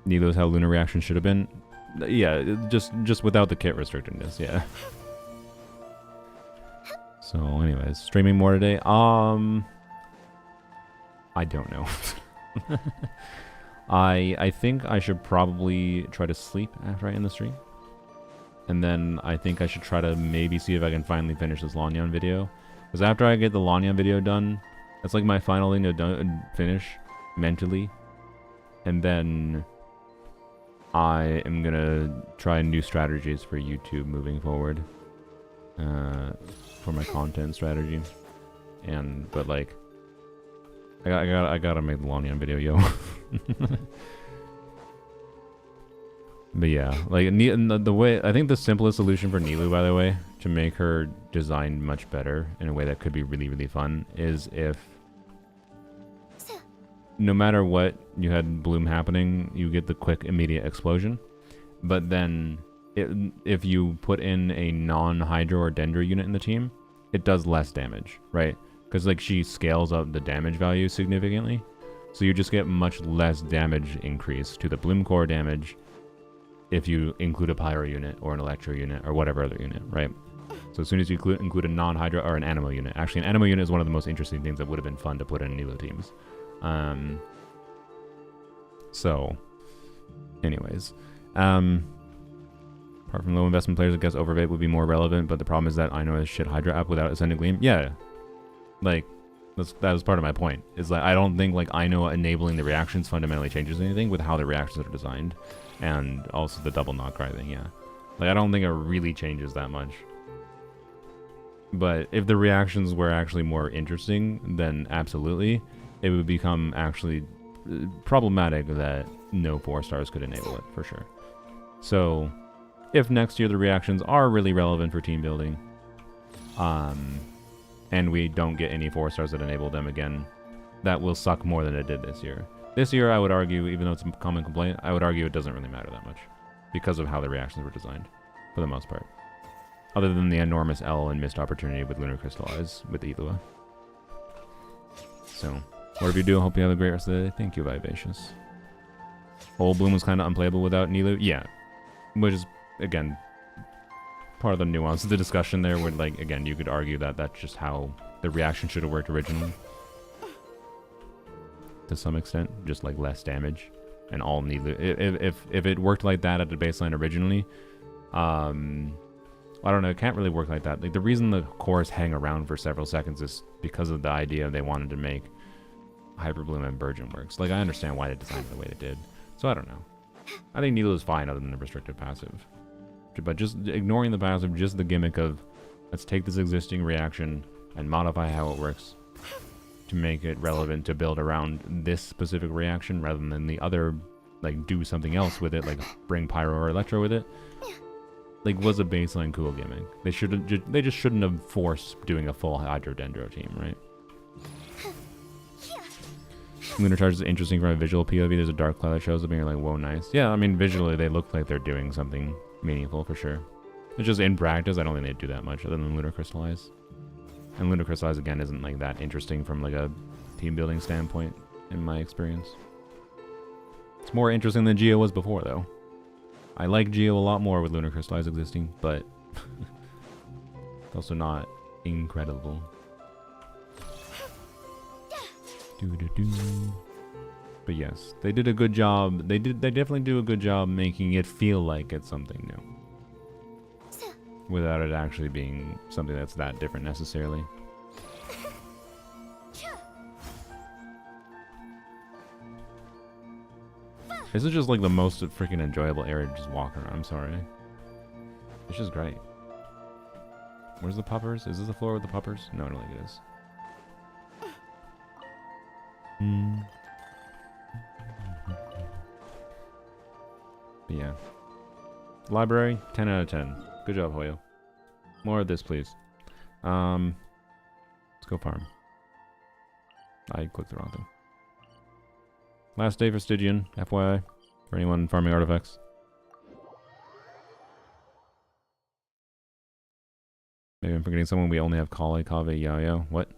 Nilou's how lunar reaction should have been. Yeah, just without the kit restrictedness, yeah. So anyways, streaming more today? I don't know. I think I should probably try to sleep after I end the stream. And then I think I should try to maybe see if I can finally finish this Lanyan video. Because after I get the Lanyan video done, that's like my final thing to finish mentally. And then I am gonna try new strategies for YouTube moving forward. For my content strategy. But like, I gotta make the Lanyan video, yo. But yeah, like the way I think the simplest solution for Nilou, by the way, to make her design much better in a way that could be really, really fun, is if no matter what you had Bloom happening, you get the quick immediate explosion. But then if you put in a non-Hydro or Dendro unit in the team, it does less damage, right? Because like she scales up the damage value significantly, so you just get much less damage increase to the Bloom core damage if you include a Pyro unit or an Electro unit or whatever other unit, right? So as soon as you include a non-Hydro or an Anemo unit, actually an Anemo unit is one of the most interesting things that would have been fun to put in Nilou teams. So, anyways, apart from low investment players, I guess Overbait would be more relevant, but the problem is that I know a shit Hydra app without Ascendant Gleam. Yeah, like, that was part of my point. Is like, I don't think like I know enabling the reactions fundamentally changes anything with how the reactions are designed. And also the double knock cry thing, yeah. Like, I don't think it really changes that much. But if the reactions were actually more interesting, then absolutely, it would become actually problematic that no 4-stars could enable it, for sure. So, if next year the reactions are really relevant for team building, and we don't get any 4-stars that enable them again, that will suck more than it did this year. This year, I would argue, even though it's a common complaint, I would argue it doesn't really matter that much because of how the reactions were designed, for the most part. Other than the enormous L and missed opportunity with Lunar Crystallize with Elua. So, whatever you do, I hope you have a great rest of the day. Thank you, Vivacious. Old Bloom was kind of unplayable without Nilou. Yeah. Which is, again, part of the nuance of the discussion there, where, like, again, you could argue that that's just how the reaction should have worked originally. To some extent, just like less damage and all Nilou. If it worked like that at the baseline originally, I don't know, it can't really work like that. Like, the reason the cores hang around for several seconds is because of the idea they wanted to make Hyper Bloom and Virgin works. Like, I understand why they designed it the way they did. So I don't know. I think Nilou is fine other than the restricted passive. But just ignoring the passive, just the gimmick of let's take this existing reaction and modify how it works to make it relevant to build around this specific reaction rather than the other, like, do something else with it, like bring Pyro or Electro with it. Like, was a baseline cool gimmick. They just shouldn't have forced doing a full Hydro Dendro team, right? Lunar Charge is interesting from a visual POV. There's a dark cloud that shows up and you're like, whoa, nice. Yeah, I mean, visually they look like they're doing something meaningful for sure. It's just in practice, I don't think they do that much other than Lunar Crystallize. And Lunar Crystallize, again, isn't like that interesting from like a team building standpoint, in my experience. It's more interesting than Geo was before, though. I like Geo a lot more with Lunar Crystallize existing, but it's also not incredible. But yes, they did a good job. They definitely do a good job making it feel like it's something new, without it actually being something that's that different necessarily. This is just like the most freaking enjoyable area to just walk around. I'm sorry. It's just great. Where's the puppers? Is this the floor with the puppers? No, I don't think it is. But yeah. Library, 10 out of 10. Good job, Hoyo. More of this, please. Let's go farm. I clicked the wrong thing. Last day for Stygian, FYI, for anyone farming artifacts. Maybe I'm forgetting someone. We only have Kale, Kave, Yayo. What?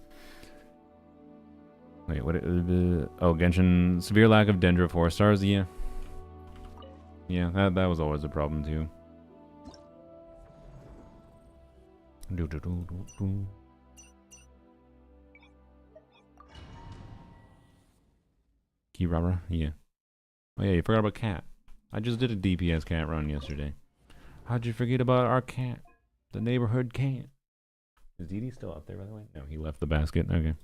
Wait, what? Oh, Genshin. Severe lack of Dendro 4 stars. Yeah. Yeah, that was always a problem too. Kirara? Yeah. Oh yeah, you forgot about Cat. I just did a DPS cat run yesterday. How'd you forget about our cat? The neighborhood cat. Is Dee Dee still up there, by the way? No, he left the basket. Okay.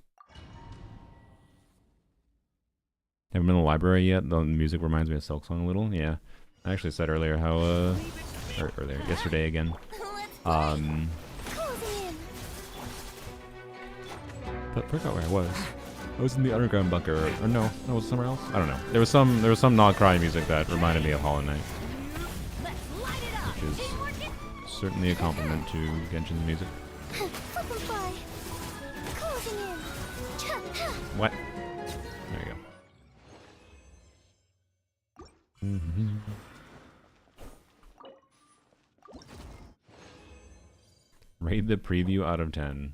Haven't been in the library yet. The music reminds me of Silk Song a little. Yeah. I actually said earlier how, earlier, yesterday again. I forgot where I was. I was in the underground bunker, or no, it was somewhere else. I don't know. There was some not crying music that reminded me of Hollow Knight, which is certainly a compliment to Genshin's music. What? There you go. Rate the preview out of 10.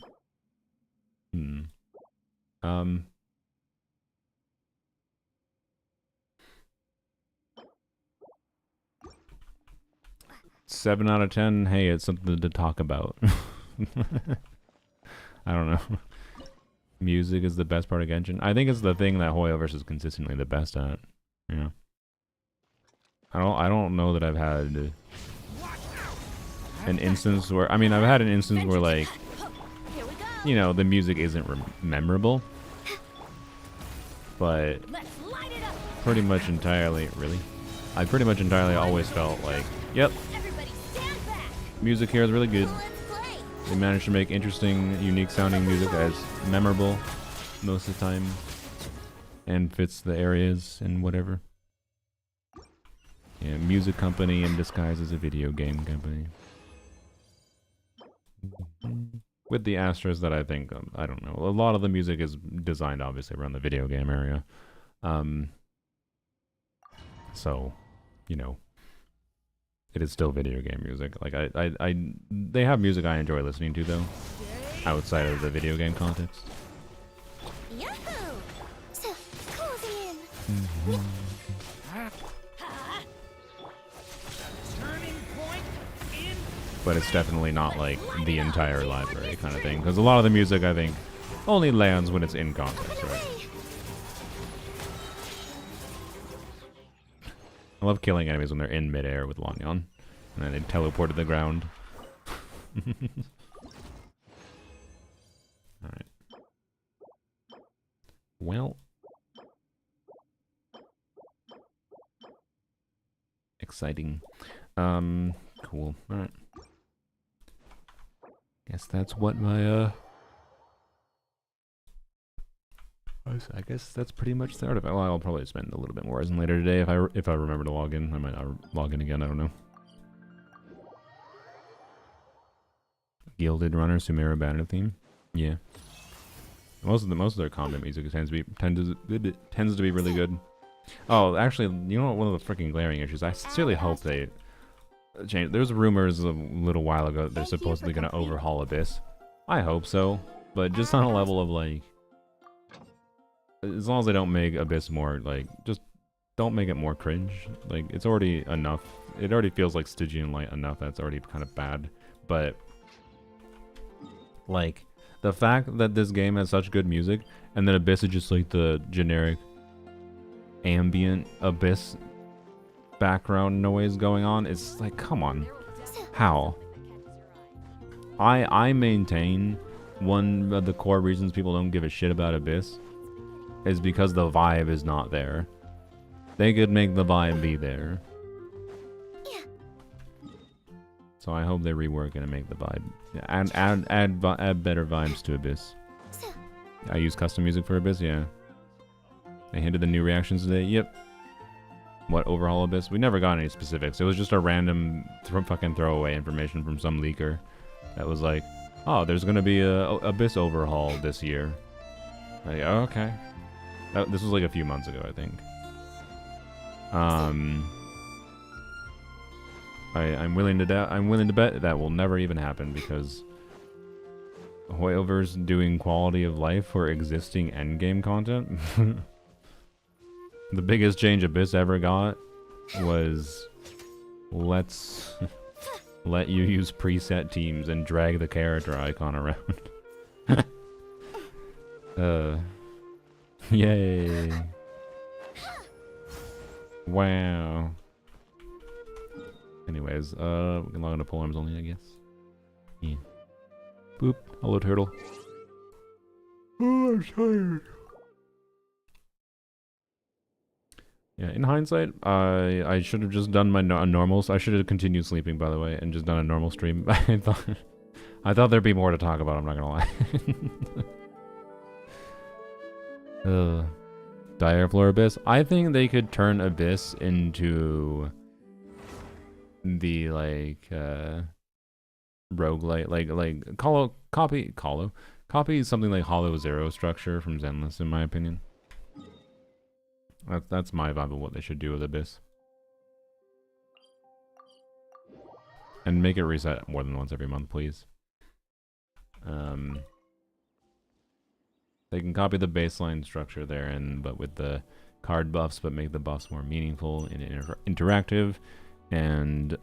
7 out of 10. Hey, it's something to talk about. I don't know. Music is the best part of Genshin. I think it's the thing that Hoyoverse is consistently the best at. Yeah. I don't know that I've had an instance where, I mean, I've had an instance where, like, you know, the music isn't memorable, but pretty much entirely, I pretty much entirely always felt like, yep, music here is really good. They managed to make interesting, unique sounding music that is memorable most of the time and fits the areas and whatever. Yeah, music company in disguise as a video game company. With the asterisk that I think, I don't know, a lot of the music is designed obviously around the video game area. So, you know, it is still video game music. Like, they have music I enjoy listening to, though, outside of the video game context. But it's definitely not like the entire library kind of thing, because a lot of the music, I think, only lands when it's in context, right? I love killing enemies when they're in midair with Lanyan, and then they teleport to the ground. Alright. Well. Exciting. Cool. Alright. Guess that's what my, I guess that's pretty much the artifact. Well, I'll probably spend a little bit more later today if I remember to log in. I might not log in again. I don't know. Gilded Runner, Sumeru Banner theme. Yeah. Most of their combat music tends to be really good. Oh, actually, you know what? One of the freaking glaring issues. I sincerely hope they change. There's rumors a little while ago that they're supposedly going to overhaul Abyss. I hope so, but just on a level of like, as long as they don't make Abyss more like, just don't make it more cringe. Like, it's already enough. It already feels like Stygian light enough. That's already kind of bad. But like, the fact that this game has such good music and then Abyss is just like the generic ambient Abyss background noise going on, it's like, come on. How? I maintain one of the core reasons people don't give a shit about Abyss is because the vibe is not there. They could make the vibe be there. So I hope they rework it and make the vibe. Add better vibes to Abyss. I use custom music for Abyss, yeah. They hinted the new reactions today, yep. What, overhaul Abyss? We never got any specifics. It was just a random fucking throwaway information from some leaker that was like, oh, there's gonna be a Abyss overhaul this year. Like, oh, okay. This was like a few months ago, I think. I'm willing to bet that will never even happen because Hoyover's doing quality of life for existing endgame content. The biggest change Abyss ever got was let's let you use preset teams and drag the character icon around. Yay. Wow. Anyways, we can log into polearms only, I guess. Yeah. Boop. Hello, turtle. Oh, I'm tired. Yeah, in hindsight, I should have just done my normals. I should have continued sleeping, by the way, and just done a normal stream. I thought there'd be more to talk about, I'm not gonna lie. Dire Floor Abyss. I think they could turn Abyss into the like roguelite, like copy something like Hollow Zero structure from Zenless, in my opinion. That's my vibe of what they should do with Abyss. And make it reset more than once every month, please. They can copy the baseline structure there, but with the card buffs, but make the buffs more meaningful and interactive, and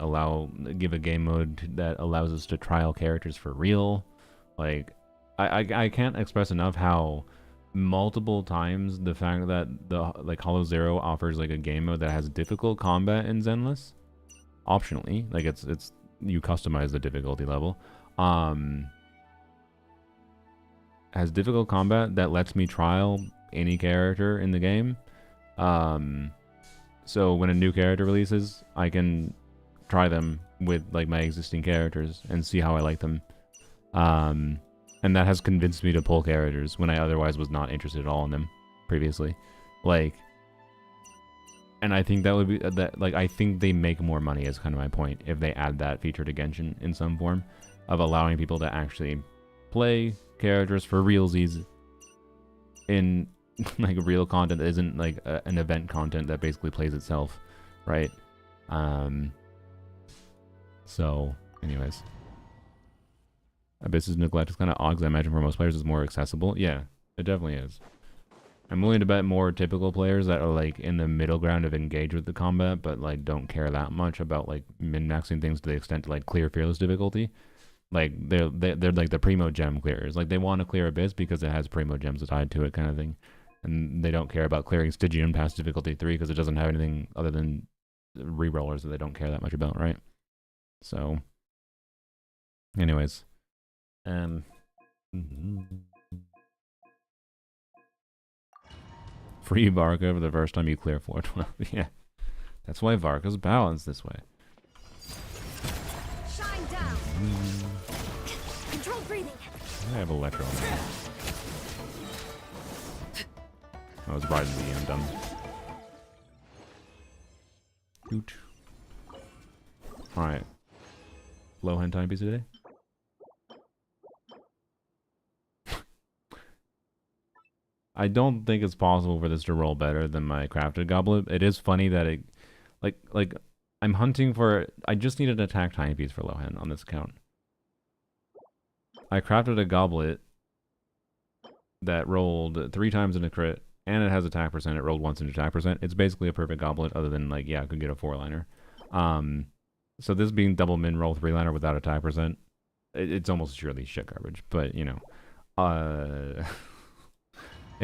give a game mode that allows us to trial characters for real. Like, I can't express enough how multiple times the fact that Hollow Zero offers like a game mode that has difficult combat in Zenless, optionally, like it's you customize the difficulty level, has difficult combat that lets me trial any character in the game. So when a new character releases, I can try them with like my existing characters and see how I like them. And that has convinced me to pull characters when I otherwise was not interested at all in them previously. Like, and I think that would be that. Like, I think they make more money, is kind of my point, if they add that feature to Genshin in some form of allowing people to actually play characters for realsies in like real content that isn't like an event content that basically plays itself, right? So, anyways. Abyss's neglect is kind of odd because I imagine for most players it's more accessible. Yeah, it definitely is. I'm willing to bet more typical players that are like in the middle ground of engage with the combat, but like don't care that much about like min-maxing things to the extent to like clear fearless difficulty. Like they're like the primo gem clearers. Like they want to clear Abyss because it has primo gems tied to it, kind of thing, and they don't care about clearing Stygian past difficulty 3 because it doesn't have anything other than re-rollers that they don't care that much about, right? So, anyways. Free Varka for the first time you clear 412. Yeah, that's why Varka's balanced this way. Shine down. Control breathing. I have Electro on that. I was riding the I'm done. Doot. Alright. Low hentai piece today? I don't think it's possible for this to roll better than my crafted goblet. It is funny that it, like I'm hunting for. I just need an attack timepiece for Lohan on this account. I crafted a goblet that rolled 3 times in a crit, and it has attack percent. It rolled once in attack percent. It's basically a perfect goblet, other than like I could get a 4-liner. So this being double min roll 3-liner without attack percent, it's almost surely shit garbage. But you know. It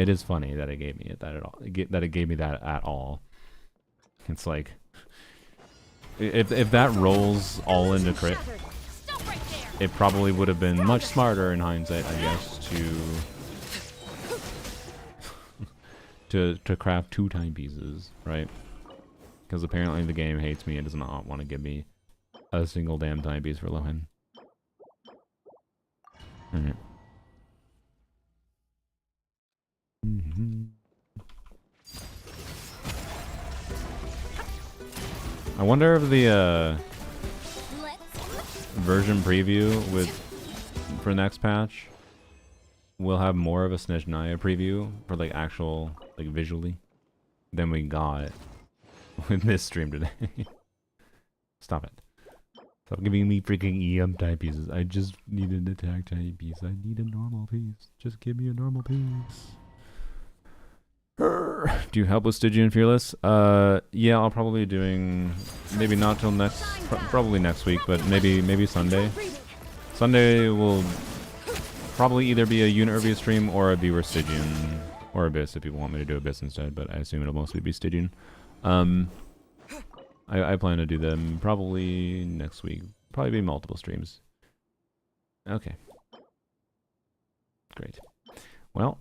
is funny that it gave me that at all. That it gave me that at all. It's like, if that rolls all into crit, it probably would have been much smarter in hindsight, I guess, to craft 2 timepieces, right? Because apparently the game hates me and does not want to give me a single damn timepiece for Lohan. Alright. I wonder if the version preview for next patch will have more of a Snezhnaya preview for like actual like visually than we got with this stream today. Stop it. Stop giving me freaking EM type pieces. I just need an attack type piece. I need a normal piece. Just give me a normal piece. Do you help with Stygian Fearless? Yeah, I'll probably be doing, maybe not till next, probably next week, but maybe Sunday. Sunday will probably either be a unit review stream or a viewer Stygian, or Abyss if people want me to do Abyss instead, but I assume it'll mostly be Stygian. I plan to do them probably next week. Probably be multiple streams. Okay. Great. Well,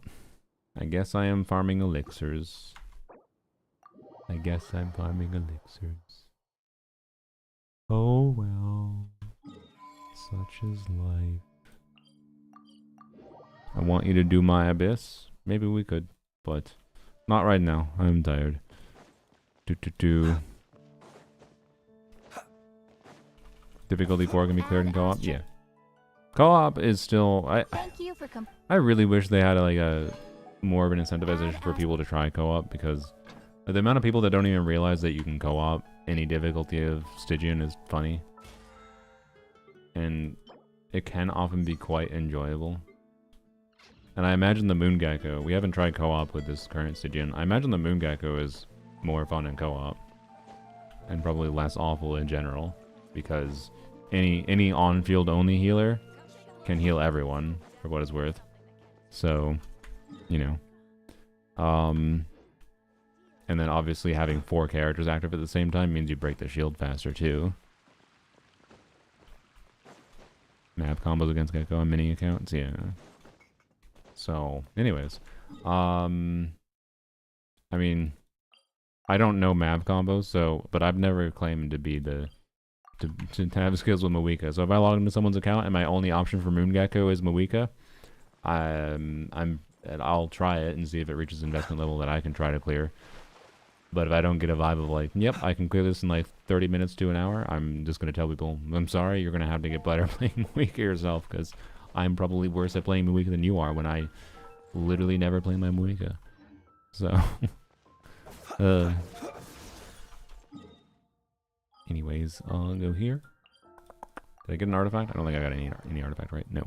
I guess I am farming elixirs. I guess I'm farming elixirs. Oh well. Such is life. I want you to do my Abyss. Maybe we could, but not right now. I'm tired. Difficulty 4 can be cleared in co-op? Yeah. Co-op is still... I really wish they had like a more of an incentivization for people to try co-op, because the amount of people that don't even realize that you can co-op any difficulty of Stygian is funny. And it can often be quite enjoyable. And I imagine the Moon Gecko, we haven't tried co-op with this current Stygian. I imagine the Moon Gecko is more fun in co-op. And probably less awful in general. Because any on-field only healer can heal everyone, for what it's worth. So, you know. And then obviously having 4 characters active at the same time means you break the shield faster too. Map combos against Gecko on mini accounts, yeah. So, anyways. I mean, I don't know map combos, so, but I've never claimed to be the to have skills with Mawika. So if I log into someone's account and my only option for Moon Gecko is Mawika, I'll try it and see if it reaches investment level that I can try to clear. But if I don't get a vibe of like, yep, I can clear this in like 30 minutes to an hour, I'm just going to tell people, I'm sorry, you're going to have to get better playing Mawika yourself, because I'm probably worse at playing Mawika than you are when I literally never play my Mawika. So, anyways, I'll go here. Did I get an artifact? I don't think I got any artifact, right? No.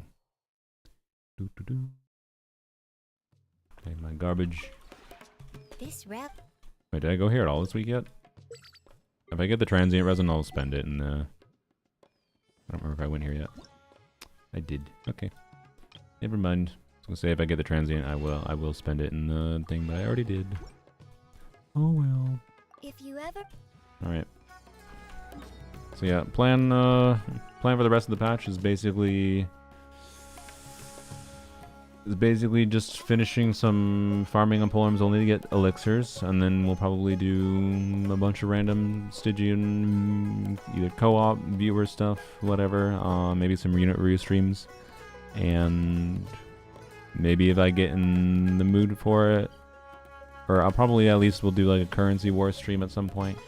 Okay, my garbage. This rep. Wait, did I go here at all this week yet? If I get the transient resin, I'll spend it, and I don't remember if I went here yet. I did. Okay. Never mind. I was gonna say if I get the transient, I will spend it in the thing, but I already did. Oh well. If you ever. All right. So yeah, plan for the rest of the patch is basically just finishing some farming on polearms only to get elixirs, and then we'll probably do a bunch of random Stygian either co-op, viewer stuff, whatever. Maybe some unit review streams, and maybe if I get in the mood for it, or I'll probably at least we'll do like a currency war stream at some point.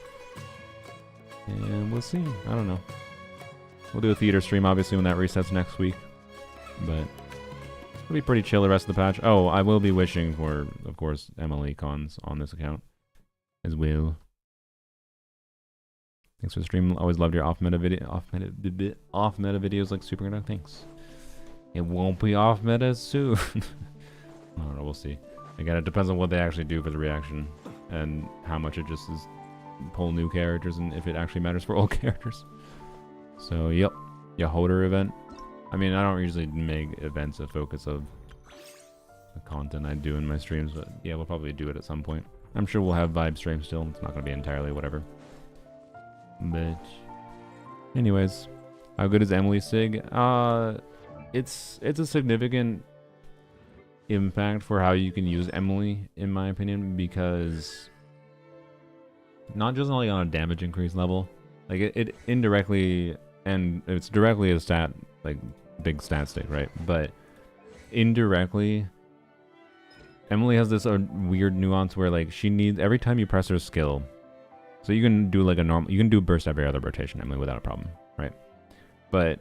And we'll see. I don't know. We'll do a theater stream, obviously, when that resets next week. But it'll be pretty chill the rest of the patch. Oh, I will be wishing for, of course, MLE cons on this account as well. Thanks for the stream. Always loved your off-meta videos like Super Good. Thanks. It won't be off-meta soon. I don't know. We'll see. Again, it depends on what they actually do for the reaction and how much it just is pull new characters and if it actually matters for old characters. So, yep. Your Holder event. I mean, I don't usually make events a focus of content I do in my streams, but yeah, we'll probably do it at some point. I'm sure we'll have vibe streams still. It's not going to be entirely whatever. But anyways, how good is Emily Sig? It's a significant impact for how you can use Emily, in my opinion, because not just like on a damage increase level, like it indirectly, and it's directly a stat, like big stat stick, right? But indirectly, Emily has this weird nuance where like she needs, every time you press her skill, so you can do like a normal, you can do burst every other rotation, Emily, without a problem, right? But,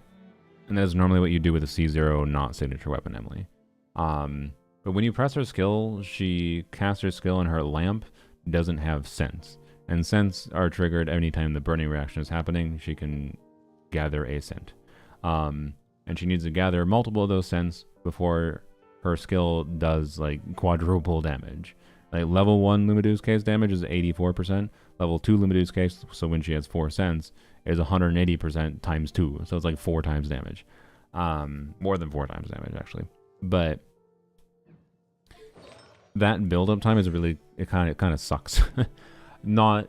and that's normally what you do with a C0 not signature weapon, Emily. But when you press her skill, she casts her skill and her lamp doesn't have sense. And scents are triggered anytime the burning reaction is happening. She can gather a scent. And she needs to gather multiple of those scents before her skill does like quadruple damage. Like level 1 Lumidu's case damage is 84%. Level 2 Lumidu's case, so when she has 4 scents, is 180% times 2. So it's like 4 times damage. More than 4 times damage, actually. But that build-up time is really, it kind of sucks. How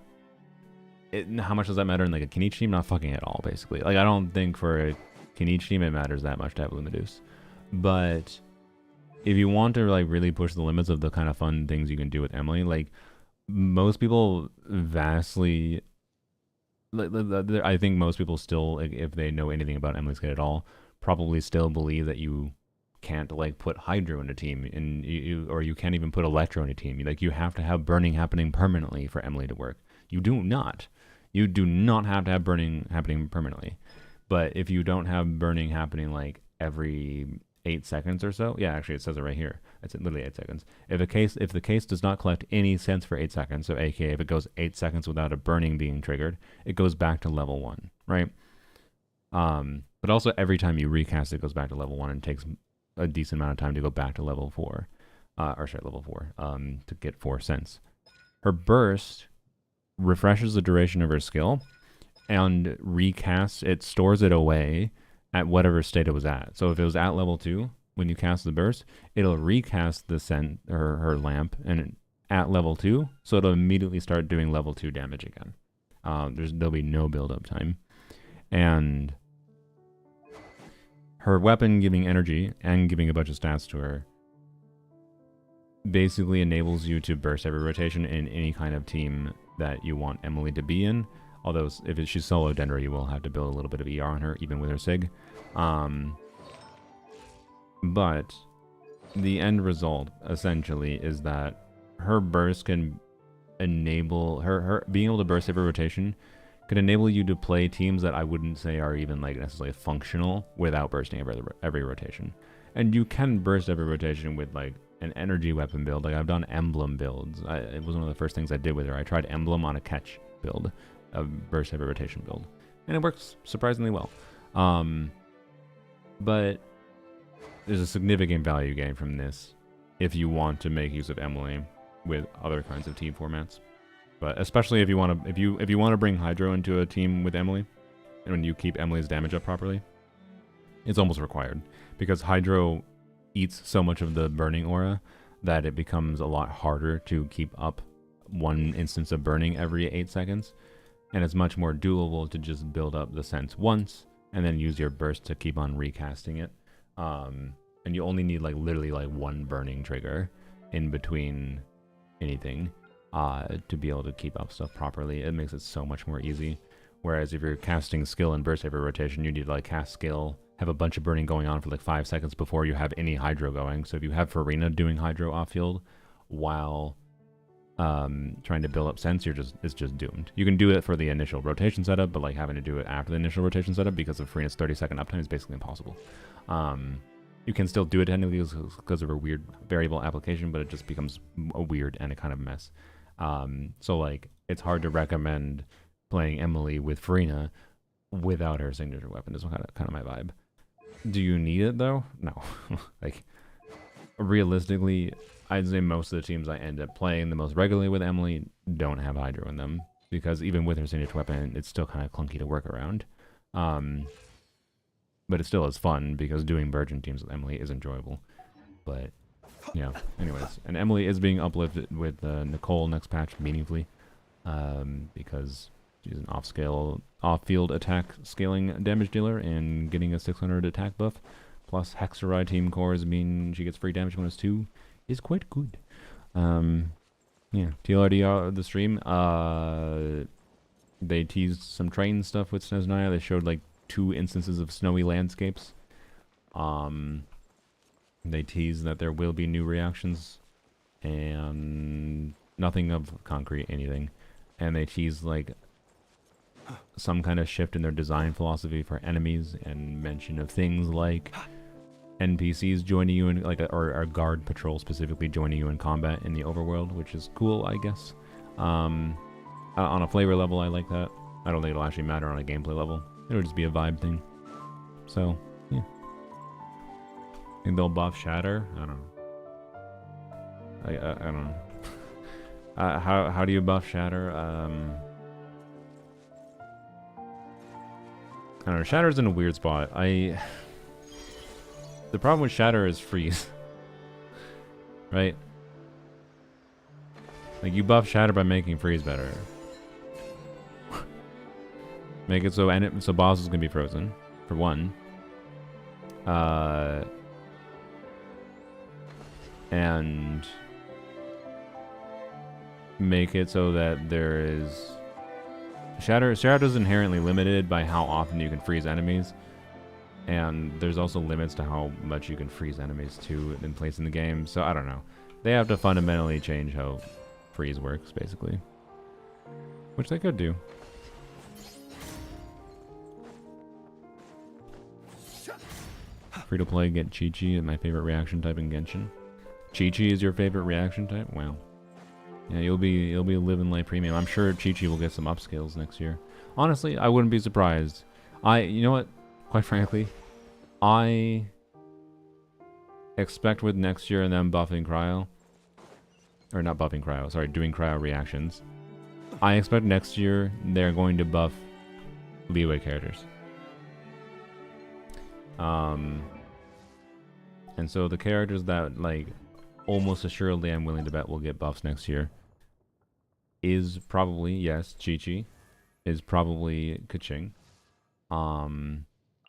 much does that matter in like a Kenichi team? Not fucking at all, basically. Like I don't think for a Kenichi team it matters that much to have Lumidu's. But if you want to like really push the limits of the kind of fun things you can do with Emily, like most people vastly, I think most people still, if they know anything about Emily's kit at all, probably still believe that you can't like put Hydro in a team, and you can't even put Electro in a team. Like you have to have burning happening permanently for Emily to work. You do not have to have burning happening permanently. But if you don't have burning happening like every 8 seconds or so, yeah, actually it says it right here. It's literally 8 seconds. If the case does not collect any sense for 8 seconds, so aka if it goes 8 seconds without a burning being triggered, it goes back to level 1, right? But also every time you recast it goes back to level 1 and takes a decent amount of time to go back to level 4. To get 4 cents. Her burst refreshes the duration of her skill and recasts, it stores it away at whatever state it was at. So if it was at level 2, when you cast the burst, it'll recast the scent, her lamp, and at level 2, so it'll immediately start doing level 2 damage again. There'll be no build-up time. And her weapon giving energy and giving a bunch of stats to her basically enables you to burst every rotation in any kind of team that you want Emily to be in. Although if she's solo Dendro, you will have to build a little bit of ER on her, even with her SIG. But the end result, essentially, is that her burst can enable... Her being able to burst every rotation could enable you to play teams that I wouldn't say are even like necessarily functional without bursting every rotation. And you can burst every rotation with like an energy weapon build. Like I've done emblem builds. It was one of the first things I did with her. I tried emblem on a catch build, a burst every rotation build, and it works surprisingly well. But there's a significant value gain from this if you want to make use of Emily with other kinds of team formats. But especially if you want to, if you want to bring Hydro into a team with Emily, and when you keep Emily's damage up properly, it's almost required, because Hydro eats so much of the burning aura that it becomes a lot harder to keep up one instance of burning every 8 seconds, and it's much more doable to just build up the sense once and then use your burst to keep on recasting it. And you only need like literally like one burning trigger in between anything to be able to keep up stuff properly. It makes it so much more easy. Whereas if you're casting skill and burst every rotation, you need to like cast skill, have a bunch of burning going on for like 5 seconds before you have any Hydro going. So if you have Farina doing Hydro off field while trying to build up sense, it's just doomed. You can do it for the initial rotation setup, but like having to do it after the initial rotation setup because of Farina's 30-second uptime is basically impossible. You can still do it technically because of a weird variable application, but it just becomes a weird and a kind of mess. So like it's hard to recommend playing Emily with Farina without her signature weapon. Is kind of my vibe. Do you need it though? No. Like realistically, I'd say most of the teams I end up playing the most regularly with Emily don't have Hydro in them, because even with her signature weapon, it's still kind of clunky to work around. But it still is fun because doing Virgin teams with Emily is enjoyable. But Yeah, anyways. And Emily is being uplifted with Nicole next patch meaningfully. Because she's an off-field attack scaling damage dealer and getting a 600 attack buff. Plus Hexeride team cores mean she gets free damage bonus 2 is quite good. Yeah, TLRD the stream. They teased some train stuff with Snezhnaya. They showed like 2 instances of snowy landscapes. They teased that there will be new reactions and nothing of concrete anything. And they teased like some kind of shift in their design philosophy for enemies and mention of things like NPCs joining you in like or guard patrol specifically joining you in combat in the overworld, which is cool, I guess. On a flavor level, I like that. I don't think it'll actually matter on a gameplay level. It'll just be a vibe thing. So, yeah. Think they'll buff Shatter? I don't know. I don't know. How do you buff Shatter? I don't know. Shatter's in a weird spot. The problem with Shatter is freeze. Right? Like, you buff Shatter by making freeze better. Make it so bosses can be frozen, for one. And make it so that there is Shatter is inherently limited by how often you can freeze enemies, and there's also limits to how much you can freeze enemies too in place in the game. So I don't know. They have to fundamentally change how freeze works, basically, which they could do. Free to play, get Chi-Chi, my favorite reaction type in Genshin. Chi-Chi is your favorite reaction type? Wow. Yeah, you'll be living life premium. I'm sure Chi-Chi will get some upscales next year. Honestly, I wouldn't be surprised. You know what? Quite frankly, I expect with next year and them buffing cryo, or not buffing cryo, sorry, doing cryo reactions. I expect next year they're going to buff leeway characters. And so the characters that, like, almost assuredly I'm willing to bet will get buffs next year is probably, yes, Chi-Chi, is probably Keqing.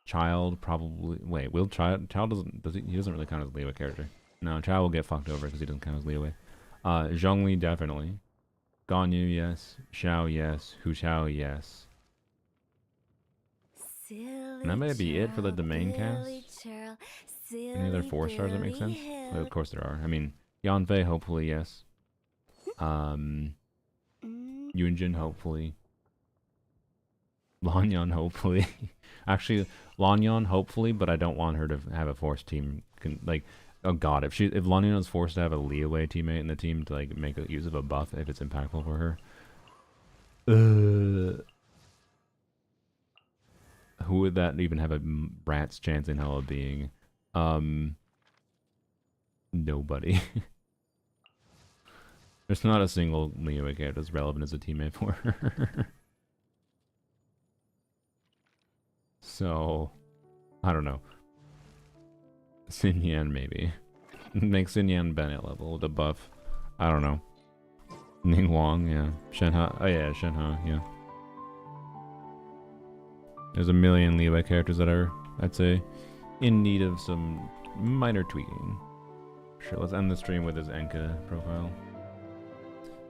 Child probably, wait, will Child he doesn't really count as a leeway character. No, Child will get fucked over because he doesn't count as leeway. Zhongli definitely. Ganyu, yes. Xiao, yes. Hu Xiao, yes. And that might be it for the main cast. Any other 4 stars that make sense? Well, of course there are. I mean, Yanfei, hopefully, yes. Yunjin, hopefully. Lanyan, hopefully. Actually, Lanyan, hopefully, but I don't want her to have a forced team. Like, oh god, if Lanyan is forced to have a leeway teammate in the team to like make use of a buff if it's impactful for her. Who would that even have a rat's chance in hell of being? Nobody. There's not a single leeway character that's relevant as a teammate for her. So, I don't know. Xinyan, maybe. Make Xinyan Bennett level with a buff. I don't know. Ningguang, yeah. Shenhe. Oh yeah, Shenhe, yeah. There's a million leeway characters that are, I'd say, in need of some minor tweaking. Sure, let's end the stream with his Enka profile.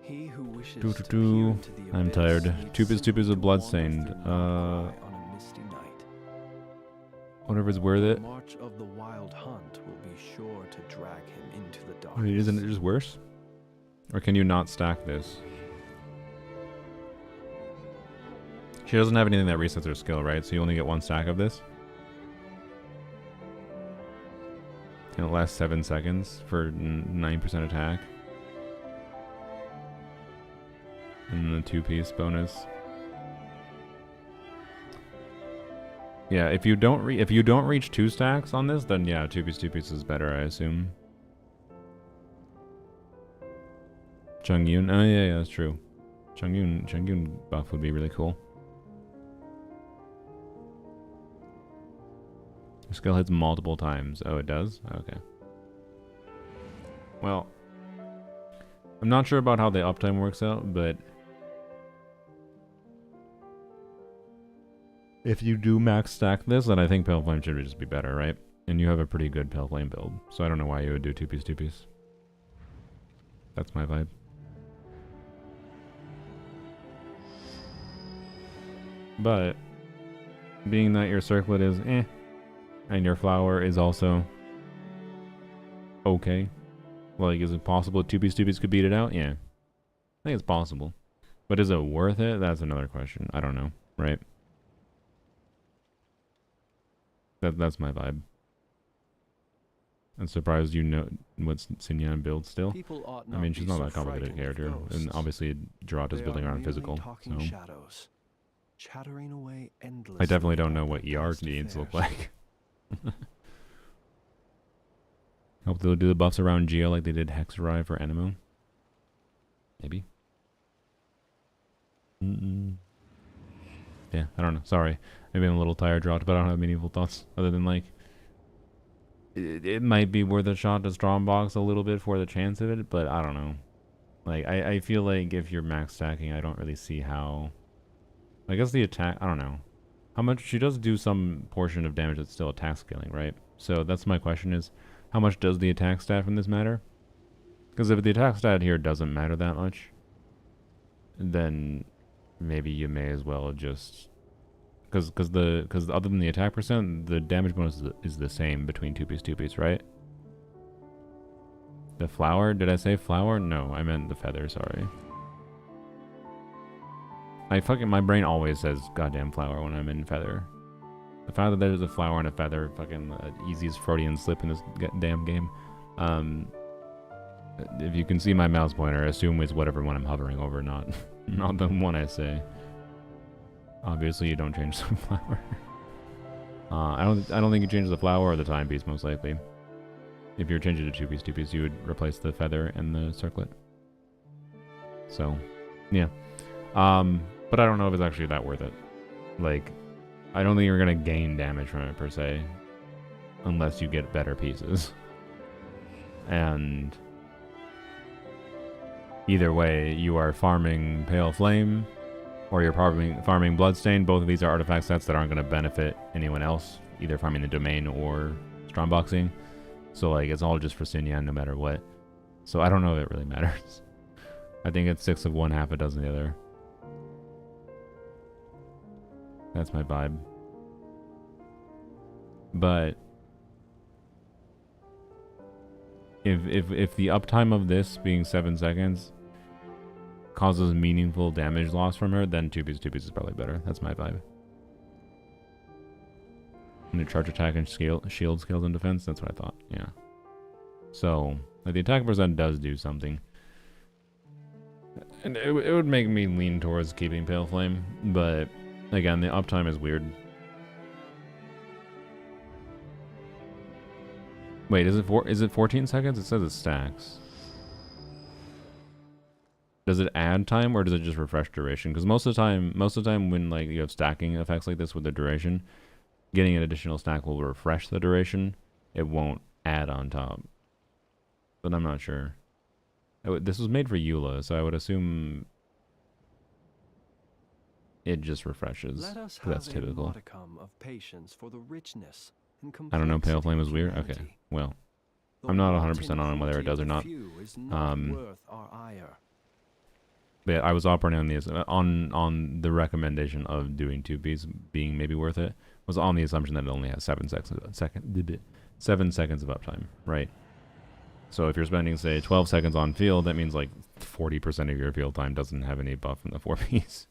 He who wishes I'm tired. Tupis of Bloodstained. Whatever's worth it. March of the wild hunt will be sure to drag him into the dark. Wait, isn't it just worse? Or can you not stack this? She doesn't have anything that resets her skill, right? So you only get 1 stack of this? And it lasts 7 seconds for 9% attack. And the 2-piece bonus. Yeah, if you don't reach 2 stacks on this, then yeah, 2-piece is better, I assume. Chongyun, oh yeah, that's true. Chongyun buff would be really cool. Skill hits multiple times. Oh, it does? Okay. Well, I'm not sure about how the uptime works out, but if you do max stack this, then I think Pale Flame should just be better, right? And you have a pretty good Pale Flame build, so I don't know why you would do 2-piece. That's my vibe. But being that your circlet is eh, and your flower is also okay. Like, is it possible 2-piece could beat it out? Yeah. I think it's possible. But is it worth it? That's another question. I don't know, right? That's my vibe. I'm surprised you know what Snezhnaya builds still. I mean, she's not that complicated character. And obviously, Gerard is building around physical. So. Shadows, chattering away I definitely don't know what ER needs look like. Hope they'll do the buffs around Geo like they did Hexarive for Anemo. Maybe. Yeah, I don't know. Sorry. Maybe I'm a little tired, dropped, but I don't have meaningful thoughts other than like it might be worth a shot to strong box a little bit for the chance of it, but I don't know. Like I feel like if you're max stacking, I don't really see how. I guess the attack, I don't know. How much she does do some portion of damage that's still attack scaling, right? So that's my question is, how much does the attack stat from this matter? Because if the attack stat here doesn't matter that much, then maybe you may as well just because other than the attack percent, the damage bonus is the same between 2-piece, right? The flower? Did I say flower? No, I meant the feather. Sorry. My brain always says goddamn flower when I'm in feather. The fact that there's a flower and a feather, fucking easiest Freudian slip in this damn game. If you can see my mouse pointer, assume it's whatever one I'm hovering over, not the one I say. Obviously, you don't change the flower. I don't think you change the flower or the timepiece, most likely. If you're changing to 2-piece, you would replace the feather and the circlet. So, yeah. But I don't know if it's actually that worth it. Like, I don't think you're gonna gain damage from it per se, unless you get better pieces. And either way, you are farming Pale Flame, or you're farming Bloodstain. Both of these are artifact sets that aren't gonna benefit anyone else, either farming the domain or strongboxing. So like, it's all just for Snezhnaya no matter what. So I don't know if it really matters. I think it's 6 of one, half a dozen the other. That's my vibe. But if the uptime of this being 7 seconds causes meaningful damage loss from her, then 2-piece is probably better. That's my vibe. And the charge attack and shield scales and defense, that's what I thought. Yeah. So like, the attack percent does do something. And it would make me lean towards keeping Pale Flame, but again, the uptime is weird. Wait, is it 14 seconds? It says it stacks. Does it add time or does it just refresh duration? Because most of the time when like you have stacking effects like this with the duration, getting an additional stack will refresh the duration. It won't add on top. But I'm not sure. This was made for Eula, so I would assume it just refreshes. That's typical. I don't know, Pale Flame is weird? Okay, well. I'm not 100% on whether it does or not. But I was operating on the on the recommendation of doing 2-piece being maybe worth it, was on the assumption that it only has 7 seconds of uptime, right? So if you're spending, say, 12 seconds on field, that means like 40% of your field time doesn't have any buff in the 4-piece.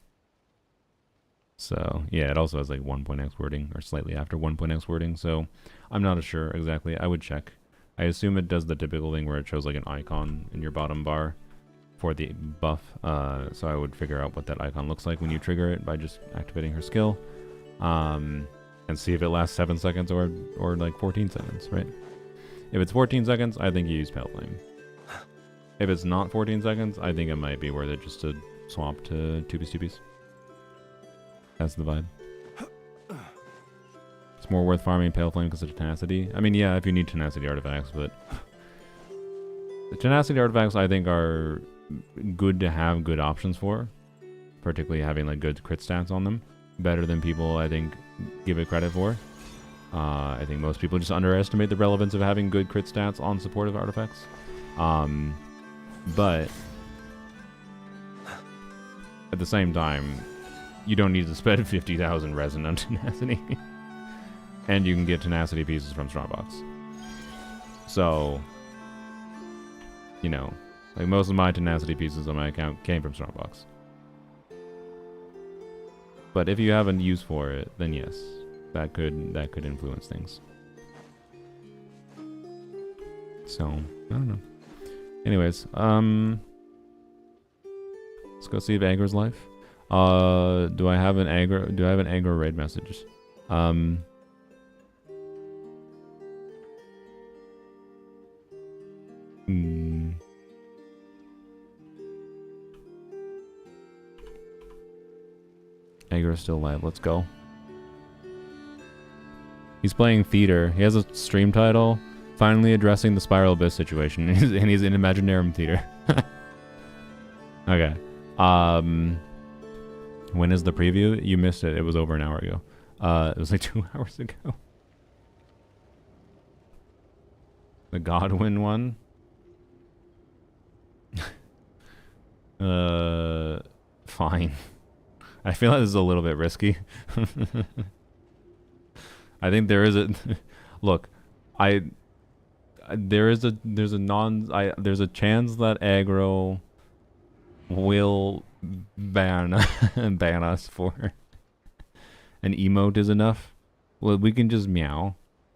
So, yeah, it also has like 1.x wording, or slightly after 1.x wording, so I'm not sure exactly. I would check. I assume it does the typical thing where it shows like an icon in your bottom bar for the buff, so I would figure out what that icon looks like when you trigger it by just activating her skill, and see if it lasts 7 seconds or like 14 seconds, right? If it's 14 seconds, I think you use Pale Flame. If it's not 14 seconds, I think it might be worth it just to swap to 2-piece. That's the vibe. It's more worth farming Pale Flame because of tenacity. I mean, yeah, if you need tenacity artifacts, but The tenacity artifacts I think are good to have good options for, particularly having like good crit stats on them, better than people I think give it credit for. I think most people just underestimate the relevance of having good crit stats on supportive artifacts. But at the same time, you don't need to spend 50,000 resin on tenacity. And you can get tenacity pieces from Strongbox. So, you know, like most of my tenacity pieces on my account came from Strongbox. But if you have a use for it, then yes, that could influence things. So, I don't know. Anyways, let's go see if Aggro's live. Do I have an Aggro raid message? Aggro's still live. Let's go. He's playing theater. He has a stream title, finally addressing the Spiral Abyss situation, and he's in Imaginarium Theater. Okay. When is the preview? You missed it. It was over an hour ago. It was like 2 hours ago. The Godwin one. Fine. I feel like this is a little bit risky. I think there is a look. There's a chance that Aggro will ban us for an emote is enough. Well, we can just meow.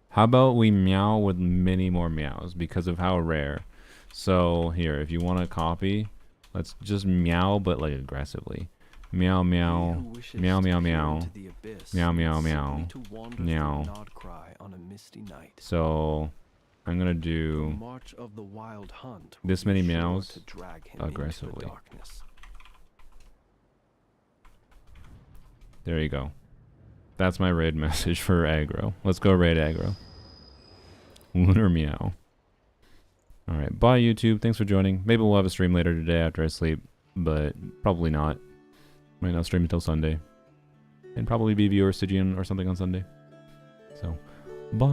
How about we meow with many more meows because of how rare. So here, if you want to copy, let's just meow, but like aggressively. Meow meow meow meow meow meow meow meow meow. So I'm gonna do this many meows aggressively. There you go. That's my raid message for Aggro. Let's go raid Aggro. Lunar meow. Alright, bye YouTube. Thanks for joining. Maybe we'll have a stream later today after I sleep, but probably not. Might not stream until Sunday. And probably be viewer Stygian or something on Sunday. So, bye.